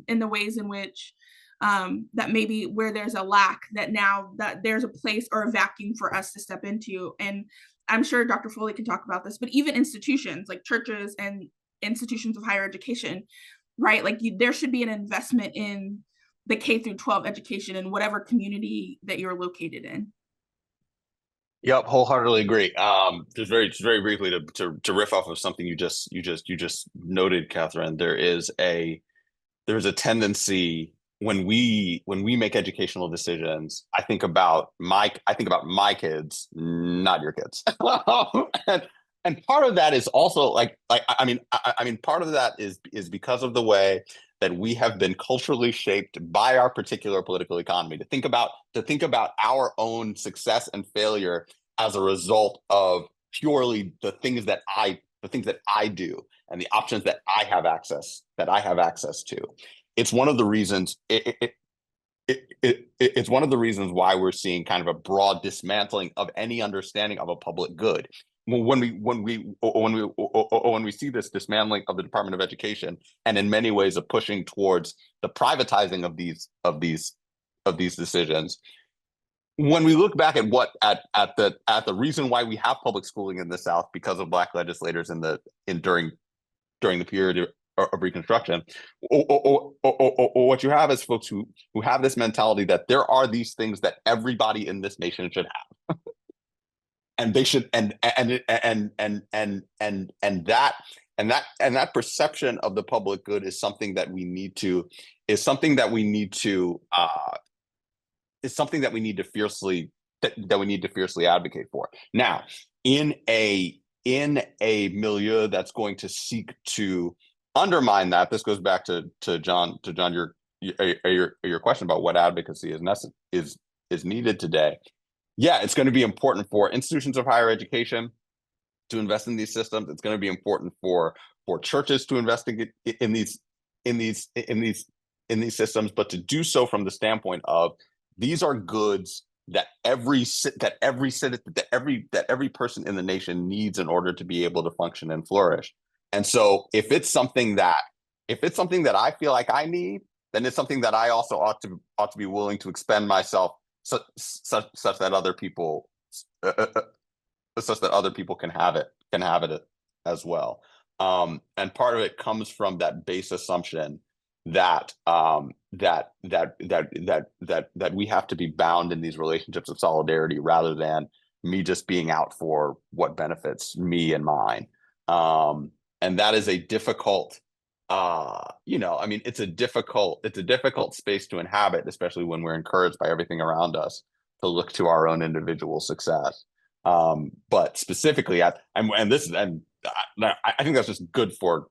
in the ways in which that maybe where there's a lack, that now that there's a place or a vacuum for us to step into. And I'm sure Dr. Foley can talk about this, but even institutions like churches and institutions of higher education, right? There should be an investment in the K through 12 education in whatever community that you're located in. Yep, wholeheartedly agree. Just very briefly to riff off of something you just noted, Kathryn. There's a tendency when we make educational decisions. I think about my kids, not your kids. and part of that is also part of that is because of the way that we have been culturally shaped by our particular political economy to think about our own success and failure as a result of purely the things that I do and the options that I have access to. It's one of the reasons it's one of the reasons why we're seeing kind of a broad dismantling of any understanding of a public good. when we see this dismantling of the Department of Education, and in many ways a pushing towards the privatizing of these decisions, when we look back at the reason why we have public schooling in the South, because of Black legislators during the period of Reconstruction, what you have is folks who have this mentality that there are these things that everybody in this nation should have, and they should, and that perception of the public good is something that we need to fiercely advocate for. Now, in a milieu that's going to seek to undermine that, this goes back to John, your question about what advocacy is needed today. Yeah, it's going to be important for institutions of higher education to invest in these systems. It's going to be important for churches to invest in these systems, but to do so from the standpoint of these are goods that every person in the nation needs in order to be able to function and flourish. And so if it's something that I feel like I need, then it's something that I also ought to be willing to expend myself such that other people can have it as well. And part of it comes from that base assumption that we have to be bound in these relationships of solidarity rather than me just being out for what benefits me and mine. And that is a difficult, it's a difficult space to inhabit, especially when we're encouraged by everything around us to look to our own individual success. But specifically, I think that's just good for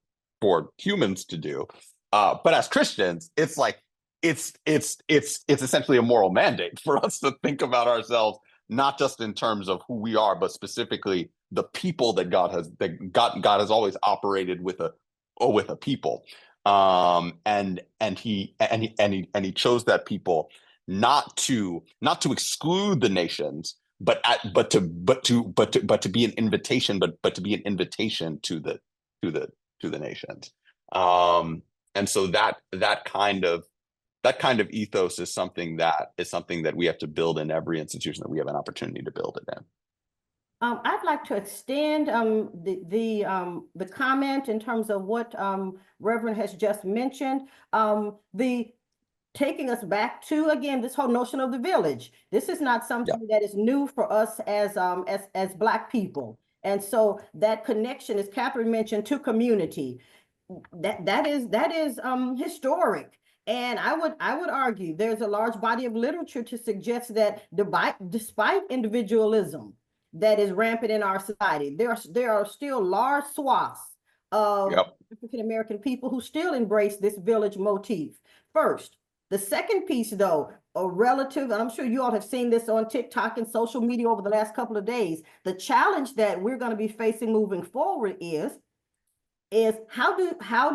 humans to do. But as Christians, it's like it's essentially a moral mandate for us to think about ourselves not just in terms of who we are, but specifically the people that God has always operated with a people, and he chose that people not to exclude the nations, but to be an invitation, but to be an invitation to the nations. And so that kind of ethos is something that we have to build in every institution that we have an opportunity to build it in. I'd like to extend the comment in terms of what Reverend has just mentioned. The taking us back to, again, this whole notion of the village. This is not something that is new for us as Black people. And so that connection, as Kathryn mentioned, to community, that is historic. And I would argue there's a large body of literature to suggest that despite individualism that is rampant in our society, there are still large swaths of African American people who still embrace this village motif. First, the second piece, though, a relative, and I'm sure you all have seen this on TikTok and social media over the last couple of days, the challenge that we're going to be facing moving forward is how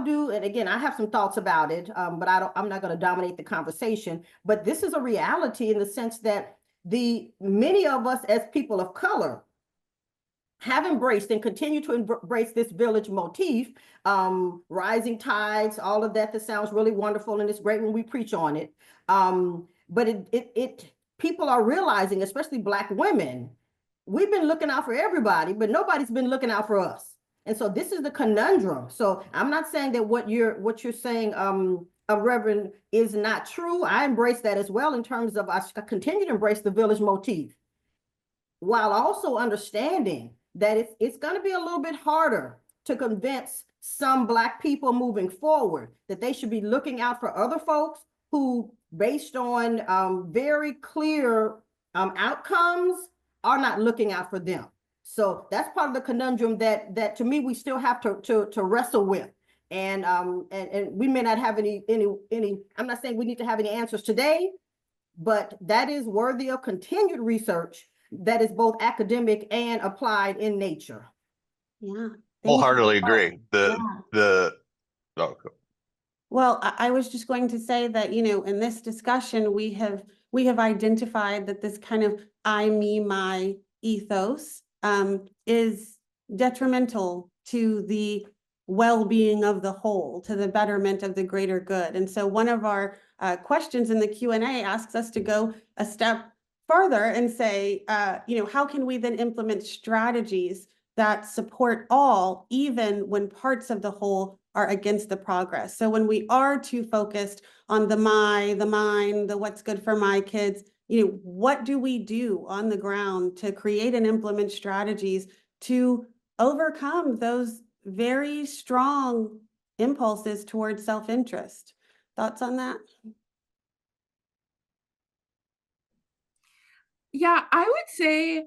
do, and again, I have some thoughts about it, but I'm not going to dominate the conversation, but this is a reality in the sense that many of us as people of color have embraced and continue to embrace this village motif, rising tides, all of that sounds really wonderful, and it's great when we preach on it. But people are realizing, especially Black women, we've been looking out for everybody, but nobody's been looking out for us. And so this is the conundrum. So I'm not saying that what you're saying, Reverend, is not true. I embrace that as well in terms of I continue to embrace the village motif, while also understanding that it's going to be a little bit harder to convince some Black people moving forward that they should be looking out for other folks who, based on very clear outcomes, are not looking out for them. So that's part of the conundrum that to me we still have to wrestle with, and we may not have any. I'm not saying we need to have any answers today, but that is worthy of continued research that is both academic and applied in nature. Yeah, wholeheartedly agree. Well, I was just going to say that, in this discussion, we have identified that this kind of I, me, my ethos is detrimental to the well-being of the whole, to the betterment of the greater good. And so one of our questions in the Q&A asks us to go a step further and say, how can we then implement strategies that support all, even when parts of the whole are against the progress? So when we are too focused on the mine, the what's good for my kids, what do we do on the ground to create and implement strategies to overcome those very strong impulses towards self-interest? Thoughts on that? Yeah, I would say,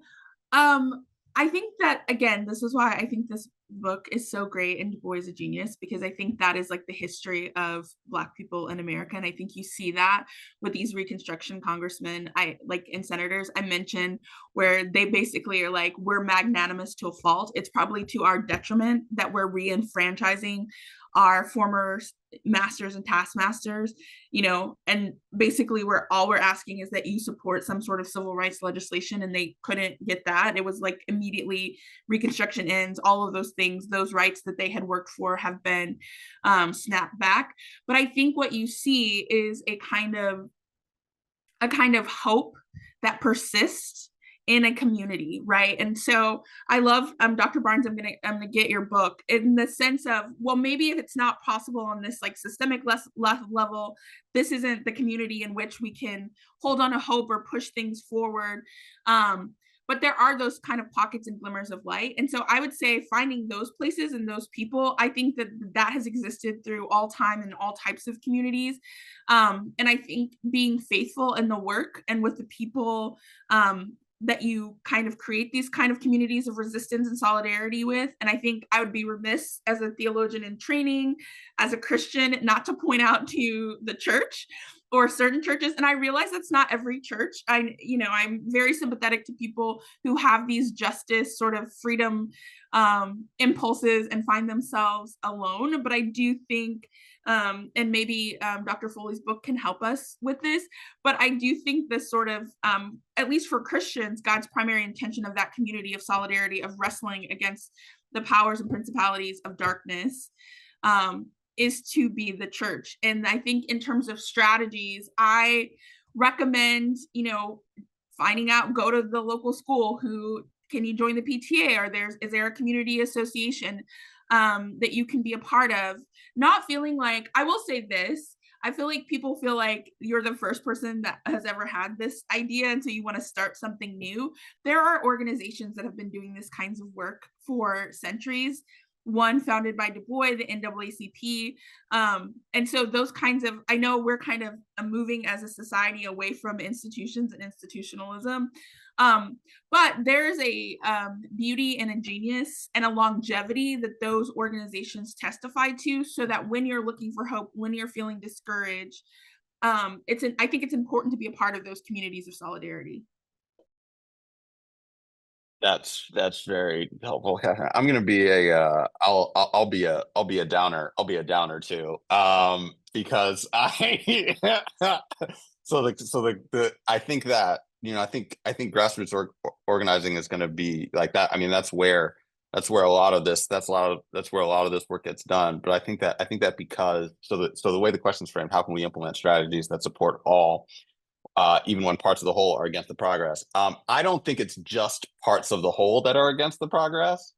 I think that, again, this is why I think this book is so great and DuBois is a genius, because I think that is like the history of Black people in America. And I think you see that with these Reconstruction congressmen, and senators I mentioned, where they basically are like, we're magnanimous to a fault. It's probably to our detriment that we're re-enfranchising our former masters and taskmasters, and basically we're asking is that you support some sort of civil rights legislation, and they couldn't get that. It was like immediately Reconstruction ends, all of those things, those rights that they had worked for have been snapped back. But I think what you see is a kind of hope that persists in a community, right? And so I love, Dr. Barnes, I'm gonna get your book in the sense of, well, maybe if it's not possible on this like systemic level, this isn't the community in which we can hold on to hope or push things forward. But there are those kind of pockets and glimmers of light. And so I would say finding those places and those people, I think that has existed through all time and all types of communities. And I think being faithful in the work and with the people that you kind of create these kind of communities of resistance and solidarity with. And I think I would be remiss as a theologian in training, as a Christian, not to point out to the church or certain churches. And I realize that's not every church. I'm very sympathetic to people who have these justice sort of freedom impulses and find themselves alone. But I do think, and maybe Dr. Foley's book can help us with this, but I do think this sort of, at least for Christians, God's primary intention of that community of solidarity, of wrestling against the powers and principalities of darkness, is to be the church. And I think in terms of strategies, I recommend, finding out, go to the local school, can you join the PTA, or is there a community association that you can be a part of? Not feeling like, I will say this, I feel like people feel like you're the first person that has ever had this idea, and so you want to start something new. There are organizations that have been doing this kinds of work for centuries. One founded by DuBois, the NAACP. And so those kinds of, I know we're kind of moving as a society away from institutions and institutionalism. But there's a beauty and a genius and a longevity that those organizations testify to, so that when you're looking for hope, when you're feeling discouraged, I think it's important to be a part of those communities of solidarity. That's very helpful. I'm gonna be I'll be a downer. I'll be a downer too. Because I I think that, I think grassroots organizing is gonna be like that. I mean, that's where a lot of this work gets done. But I think that because the way the question's framed, how can we implement strategies that support all, even when parts of the whole are against the progress? I don't think it's just parts of the whole that are against the progress.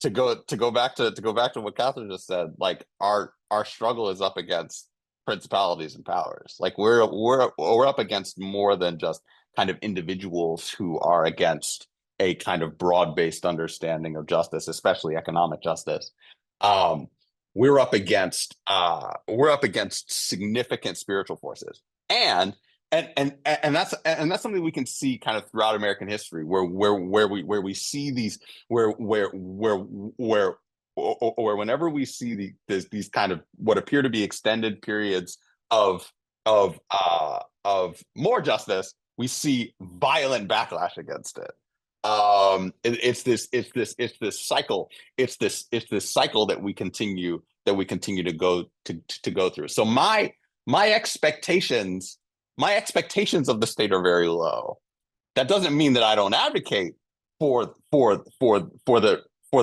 To go back to what Kathryn just said, like our struggle is up against principalities and powers. Like we're up against more than just kind of individuals who are against a kind of broad-based understanding of justice, especially economic justice. We're up against significant spiritual forces, and that's something we can see kind of throughout American history, where we see these, where whenever we see these kind of what appear to be extended periods of more justice, we see violent backlash against it. It's this cycle that we continue to go through. So my expectations of the state are very low. That doesn't mean that I don't advocate for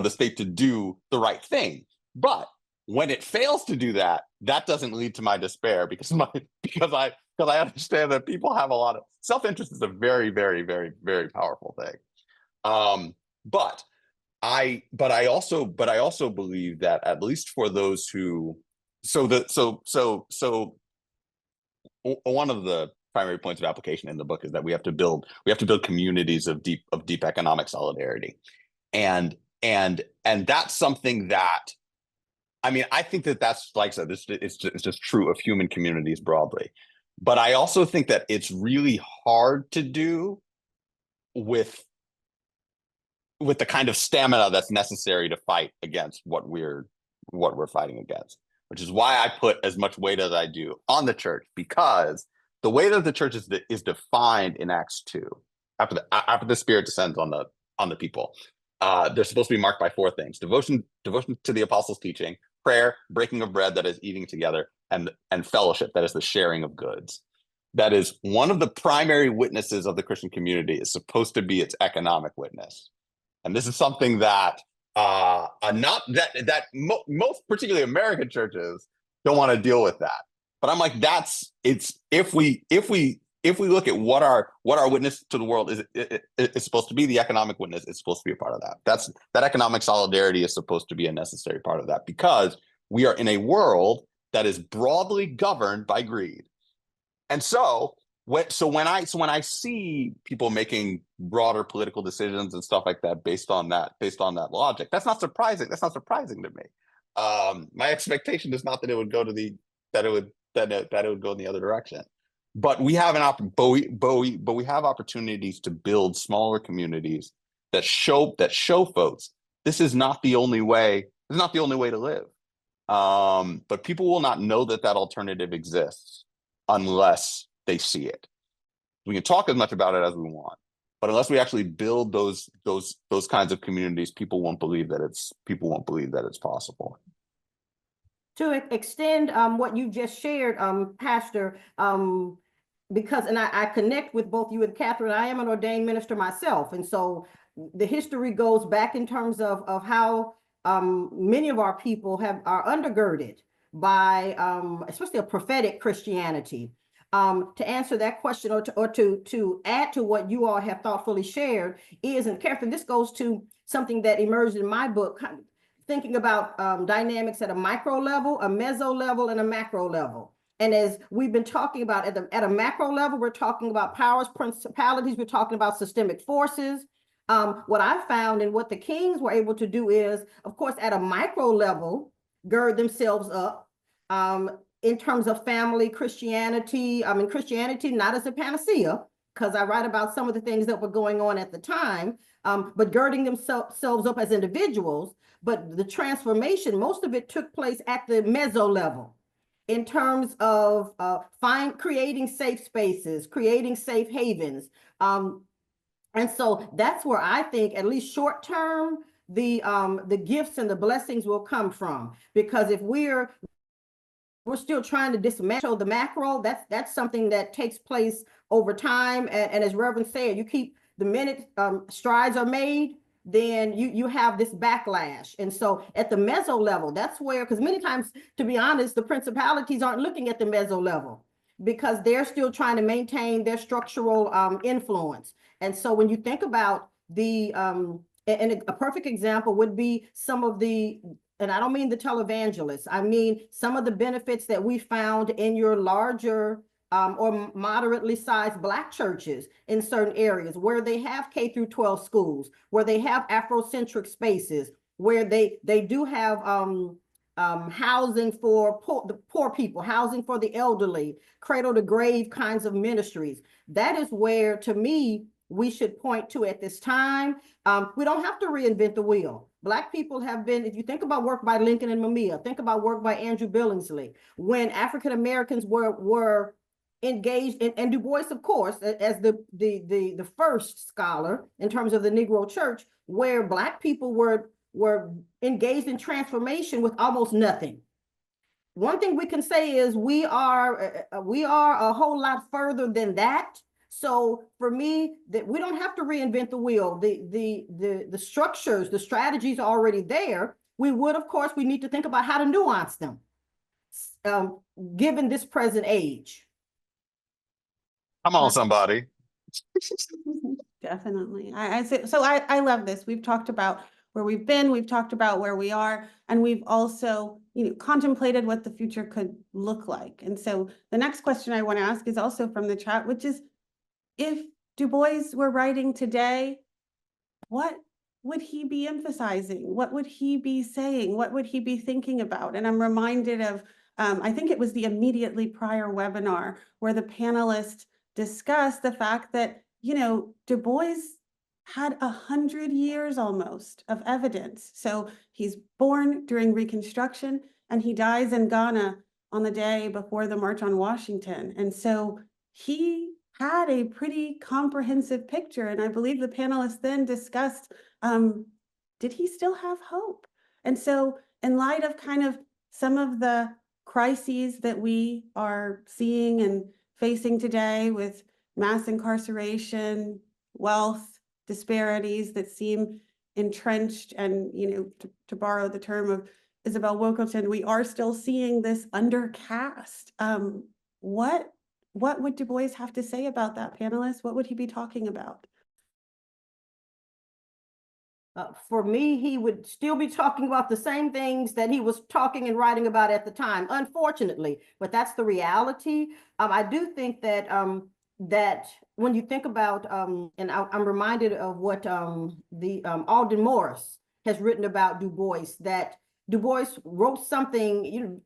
the state to do the right thing. But when it fails to do that, that doesn't lead to my despair because I understand that people have a lot of self-interest is a very, very, very, very powerful thing. But I also believe that at least for those who one of the primary points of application in the book is that we have to build communities of deep economic solidarity. And that's something that, I mean, I think that that's, like I said, it's just true of human communities broadly. But I also think that it's really hard to do with the kind of stamina that's necessary to fight against what we're fighting against, which is why I put as much weight as I do on the church, because the way that the church is defined in Acts 2, after the Spirit descends on the people, they're supposed to be marked by 4 things: devotion to the apostles' teaching, prayer, breaking of bread, that is eating together, and fellowship, that is the sharing of goods. That is one of the primary witnesses of the Christian community is supposed to be its economic witness. And this is something that most particularly American churches don't want to deal with that. But I'm like, if we look at what our witness to the world is supposed to be, the economic witness is supposed to be a part of that. That economic solidarity is supposed to be a necessary part of that, because we are in a world that is broadly governed by greed. And so when I see people making broader political decisions and stuff like that based on that logic, that's not surprising. That's not surprising to me. My expectation is not that it would go that it would go in the other direction. But we have we have opportunities to build smaller communities that show folks this is not the only way. This is not the only way to live. But people will not know that alternative exists unless they see it. We can talk as much about it as we want, but unless we actually build those kinds of communities, people won't believe that it's possible. To extend what you just shared, Pastor, because I connect with both you and Kathryn. I am an ordained minister myself, and so the history goes back in terms of how many of our people are undergirded by especially a prophetic Christianity. To answer that question, or to add to what you all have thoughtfully shared, and Kathryn, this goes to something that emerged in my book, thinking about dynamics at a micro level, a meso level, and a macro level. And as we've been talking about at a macro level, we're talking about powers, principalities, we're talking about systemic forces. What I found and what the Kings were able to do is, of course, at a micro level, gird themselves up in terms of family Christianity. I mean, Christianity not as a panacea, because I write about some of the things that were going on at the time, but girding themselves up as individuals. But the transformation, most of it took place at the meso level, in terms of creating safe spaces, creating safe havens. And so that's where I think, at least short term, the gifts and the blessings will come from. Because if we're still trying to dismantle the macro, that's something that takes place over time. And as Reverend said, you keep the minute strides are made, then you have this backlash. And so at the meso level, that's where, because many times, to be honest, the principalities aren't looking at the meso level because they're still trying to maintain their structural influence. And so when you think about and a perfect example would be some of the, and I don't mean the televangelists, I mean some of the benefits that we found in your larger or moderately sized Black churches in certain areas where they have K through 12 schools, where they have Afrocentric spaces, where they do have housing for the poor people, housing for the elderly, cradle to grave kinds of ministries. That is where, to me, we should point to at this time. We don't have to reinvent the wheel. Black people have been, if you think about work by Lincoln and Mamiya, think about work by Andrew Billingsley, when African Americans were engaged, and DuBois, of course, as the first scholar in terms of the Negro church, where Black people were engaged in transformation with almost nothing. One thing we can say is we are a whole lot further than that, So for me, that we don't have to reinvent the wheel. The structures, the strategies are already there. We would, of course, we need to think about how to nuance them, given this present age. Come on, somebody. Definitely. I love this. We've talked about where we've been, we've talked about where we are, and we've also, contemplated what the future could look like. And so the next question I want to ask is also from the chat, which is, if DuBois were writing today, what would he be emphasizing? What would he be saying? What would he be thinking about? And I'm reminded of, I think it was the immediately prior webinar where the panelists discussed the fact that, DuBois had 100 years almost of evidence. So he's born during Reconstruction and he dies in Ghana on the day before the March on Washington. And so he had a pretty comprehensive picture. And I believe the panelists then discussed, did he still have hope? And so in light of kind of some of the crises that we are seeing and facing today with mass incarceration, wealth disparities that seem entrenched, and, to borrow the term of Isabel Wilkerson, we are still seeing this undercast. What would DuBois have to say about that, panelists? What would he be talking about? For me, he would still be talking about the same things that he was talking and writing about at the time, unfortunately, but that's the reality. I do think that that when you think about, and I'm reminded of what Alden Morris has written about DuBois, that DuBois wrote something,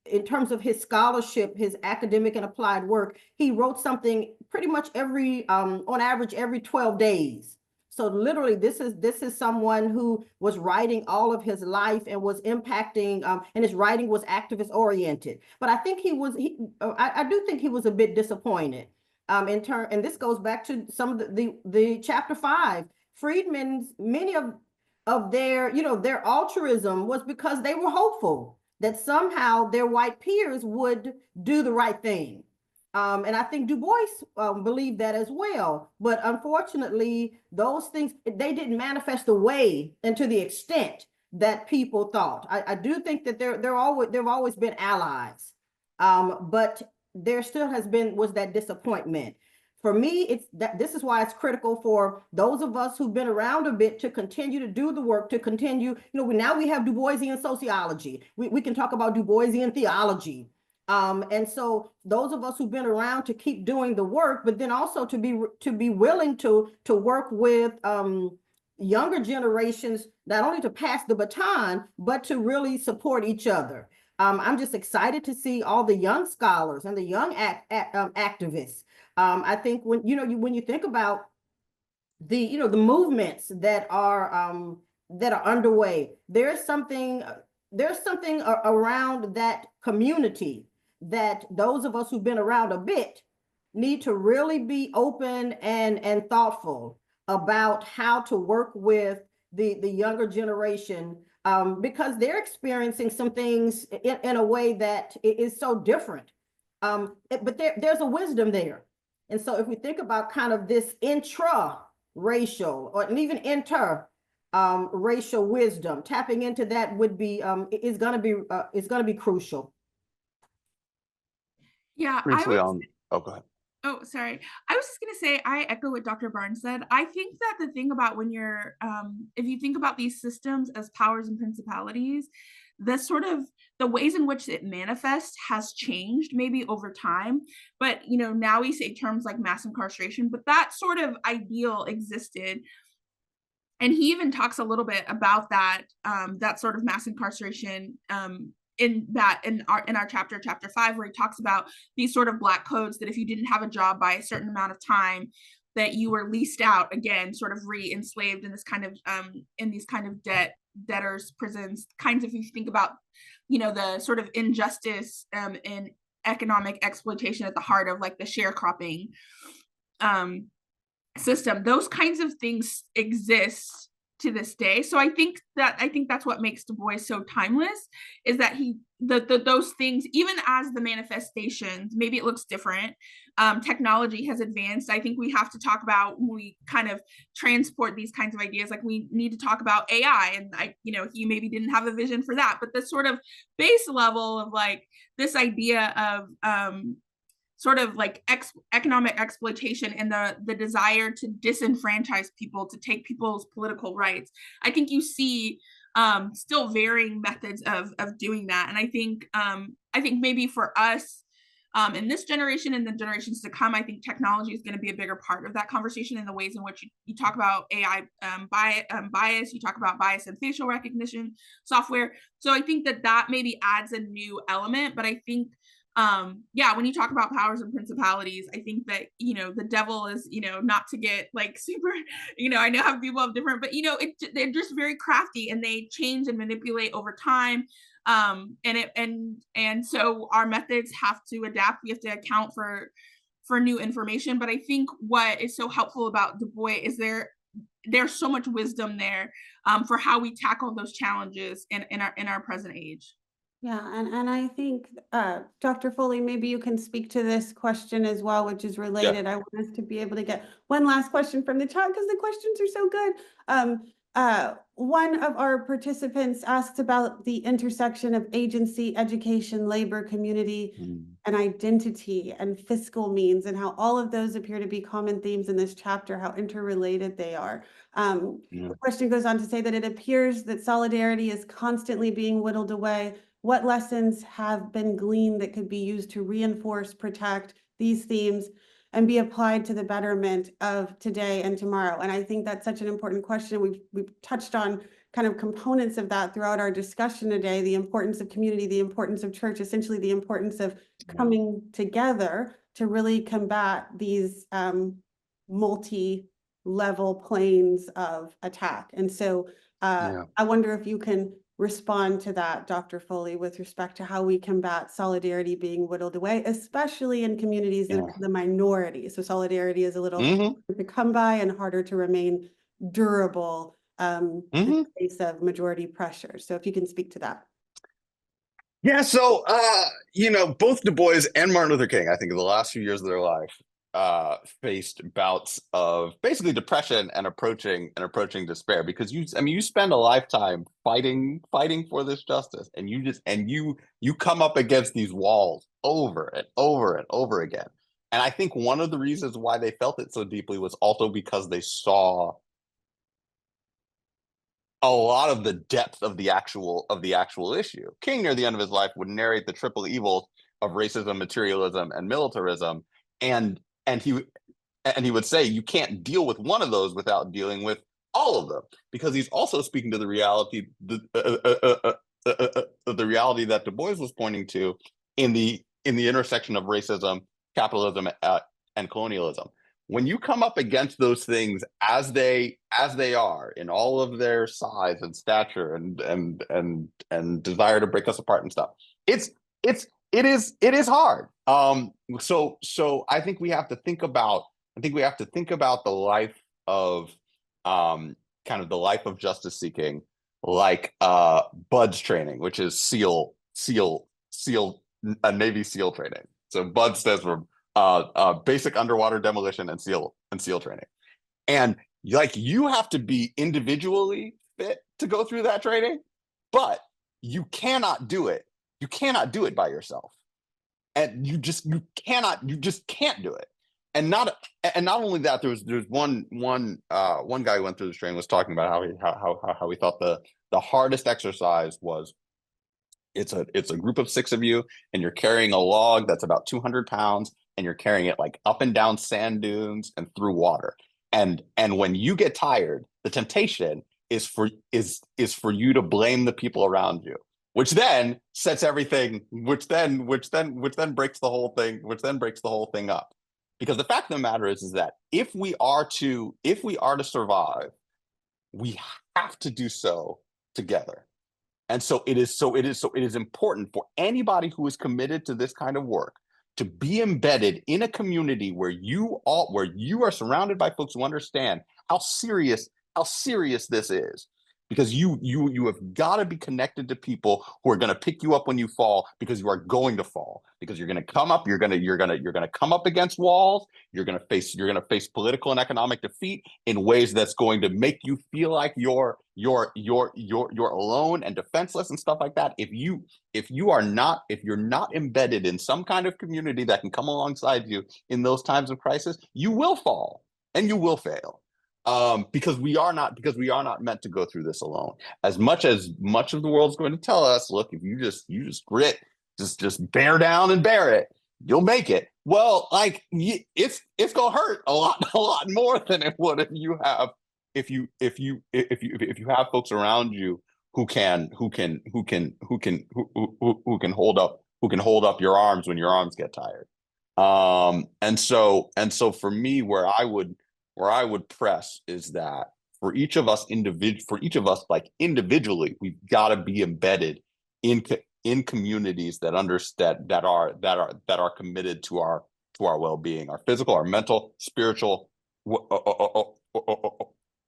in terms of his scholarship, his academic and applied work, he wrote something pretty much on average, every 12 days. So literally, this is someone who was writing all of his life and was impacting, and his writing was activist oriented. But I think I do think he was a bit disappointed. And this goes back to some of the chapter 5. Freedman's, many of their, their altruism was because they were hopeful that somehow their white peers would do the right thing. And I think DuBois believed that as well. But unfortunately, those things, they didn't manifest the way and to the extent that people thought. I do think that there have always been allies, but there still was that disappointment. For me, this is why it's critical for those of us who've been around a bit to continue to do the work, to continue, now we have Du-Boisian sociology. We can talk about Du-Boisian theology. And so those of us who've been around to keep doing the work, but then also to be willing to work with younger generations, not only to pass the baton, but to really support each other. I'm just excited to see all the young scholars and the young activists. I think when you think about the movements that are underway, there's something around that community that those of us who've been around a bit need to really be open and thoughtful about how to work with the younger generation, because they're experiencing some things in a way that is so different. But there's a wisdom there. And so if we think about kind of this intra-racial or even racial wisdom, tapping into that would be is going to be crucial. Yeah, Briefly go ahead. Oh, sorry. I was just going to say, I echo what Dr. Barnes said. I think that the thing about when you're, if you think about these systems as powers and principalities, the ways in which it manifests has changed maybe over time. But, now we say terms like mass incarceration, but that sort of ideal existed. And he even talks a little bit about that, that sort of mass incarceration, in our chapter 5, where he talks about these sort of black codes that if you didn't have a job by a certain amount of time, that you were leased out again, sort of re-enslaved in this kind of in these kind of debtors prisons kinds of, if you think about the sort of injustice and economic exploitation at the heart of like the sharecropping system, those kinds of things exist to this day. So I think that's what makes Du Bois so timeless, is that those things, even as the manifestations, maybe it looks different. Technology has advanced. I think we have to talk about, when we kind of transport these kinds of ideas, like we need to talk about AI, and he maybe didn't have a vision for that, but the sort of base level of like this idea of sort of like economic exploitation and the desire to disenfranchise people, to take people's political rights. I think you see still varying methods of doing that. And I think maybe for us in this generation and the generations to come, I think technology is going to be a bigger part of that conversation, in the ways in which you talk about AI bias, you talk about bias in facial recognition software. So I think that maybe adds a new element. But I think when you talk about powers and principalities, I think that the devil is, not to get like super, I know how people have different, but they're just very crafty, and they change and manipulate over time. And so our methods have to adapt. We have to account for new information. But I think what is so helpful about Du Bois is there's so much wisdom there for how we tackle those challenges in our present age. Yeah, and I think, Dr. Foley, maybe you can speak to this question as well, which is related. I want us to be able to get one last question from the chat, because the questions are so good. One of our participants asked about the intersection of agency, education, labor, community, and identity, and fiscal means, and how all of those appear to be common themes in this chapter, how interrelated they are. The question goes on to say that it appears that solidarity is constantly being whittled away. What lessons have been gleaned that could be used to reinforce, protect these themes and be applied to the betterment of today and tomorrow? And I think that's such an important question. We've touched on kind of components of that throughout our discussion today: the importance of community, the importance of church, essentially the importance of coming together to really combat these multi-level planes of attack. And so I wonder if you can respond to that, Dr. Foley, with respect to how we combat solidarity being whittled away, especially in communities that are the minority. So solidarity is a little harder to come by and harder to remain durable in the face of majority pressure. So if you can speak to that. Yeah, so both Du Bois and Martin Luther King, I think in the last few years of their life, faced bouts of basically depression and approaching despair, because you spend a lifetime fighting for this justice, and you come up against these walls over and over and over again. And I think one of the reasons why they felt it so deeply was also because they saw a lot of the depth of the actual issue. King, near the end of his life, would narrate the triple evils of racism, materialism, and militarism, and he would say you can't deal with one of those without dealing with all of them, because he's also speaking to the reality the reality that Du Bois was pointing to in the intersection of racism, capitalism, and colonialism. When you come up against those things as they are in all of their size and stature and desire to break us apart and stuff, it is hard. So I think we have to think about the life of kind of the life of justice seeking, like BUDS training, which is Navy SEAL training. So BUDS stands for basic underwater demolition and SEAL training. And like, you have to be individually fit to go through that training, but you cannot do it. You cannot do it by yourself. And you just can't do it. And not only that, there's one guy who went through this training was talking about how he thought the hardest exercise was, it's a group of 6 of you, and you're carrying a log that's about 200 pounds, and you're carrying it like up and down sand dunes and through water. And when you get tired, the temptation is for you to blame the people around you, which then sets everything, which then breaks the whole thing up. Because the fact of the matter is that if we are to survive, we have to do so together. And so it is important for anybody who is committed to this kind of work to be embedded in a community where you are surrounded by folks who understand how serious how serious this is. Because you have got to be connected to people who are going to pick you up when you fall, because you are going to fall, because you're going to come up, you're going to come up against walls, you're going to face political and economic defeat in ways that's going to make you feel like you're alone and defenseless and stuff like that. If you're not embedded in some kind of community that can come alongside you in those times of crisis, you will fall and you will fail. Because we are not meant to go through this alone. As much of the world's going to tell us, look, if you just grit, just bear down and bear it, you'll make it. Well, like it's gonna hurt a lot more than it would if you have folks around you who can hold up your arms when your arms get tired. And so for me, where I would press is that for each of us like individually, we've got to be embedded in communities that understand that are committed to our well-being, our physical, our mental, spiritual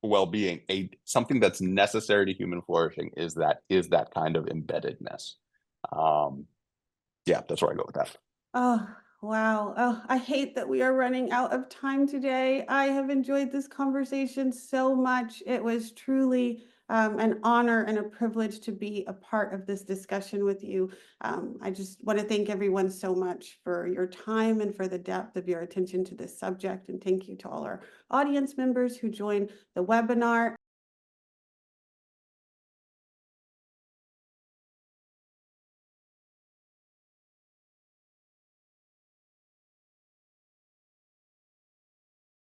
well-being. Something that's necessary to human flourishing is that kind of embeddedness. Yeah, that's where I go with that. Oh, wow. Oh, I hate that we are running out of time today. I have enjoyed this conversation so much. It was truly an honor and a privilege to be a part of this discussion with you. I just want to thank everyone so much for your time and for the depth of your attention to this subject. And thank you to all our audience members who joined the webinar.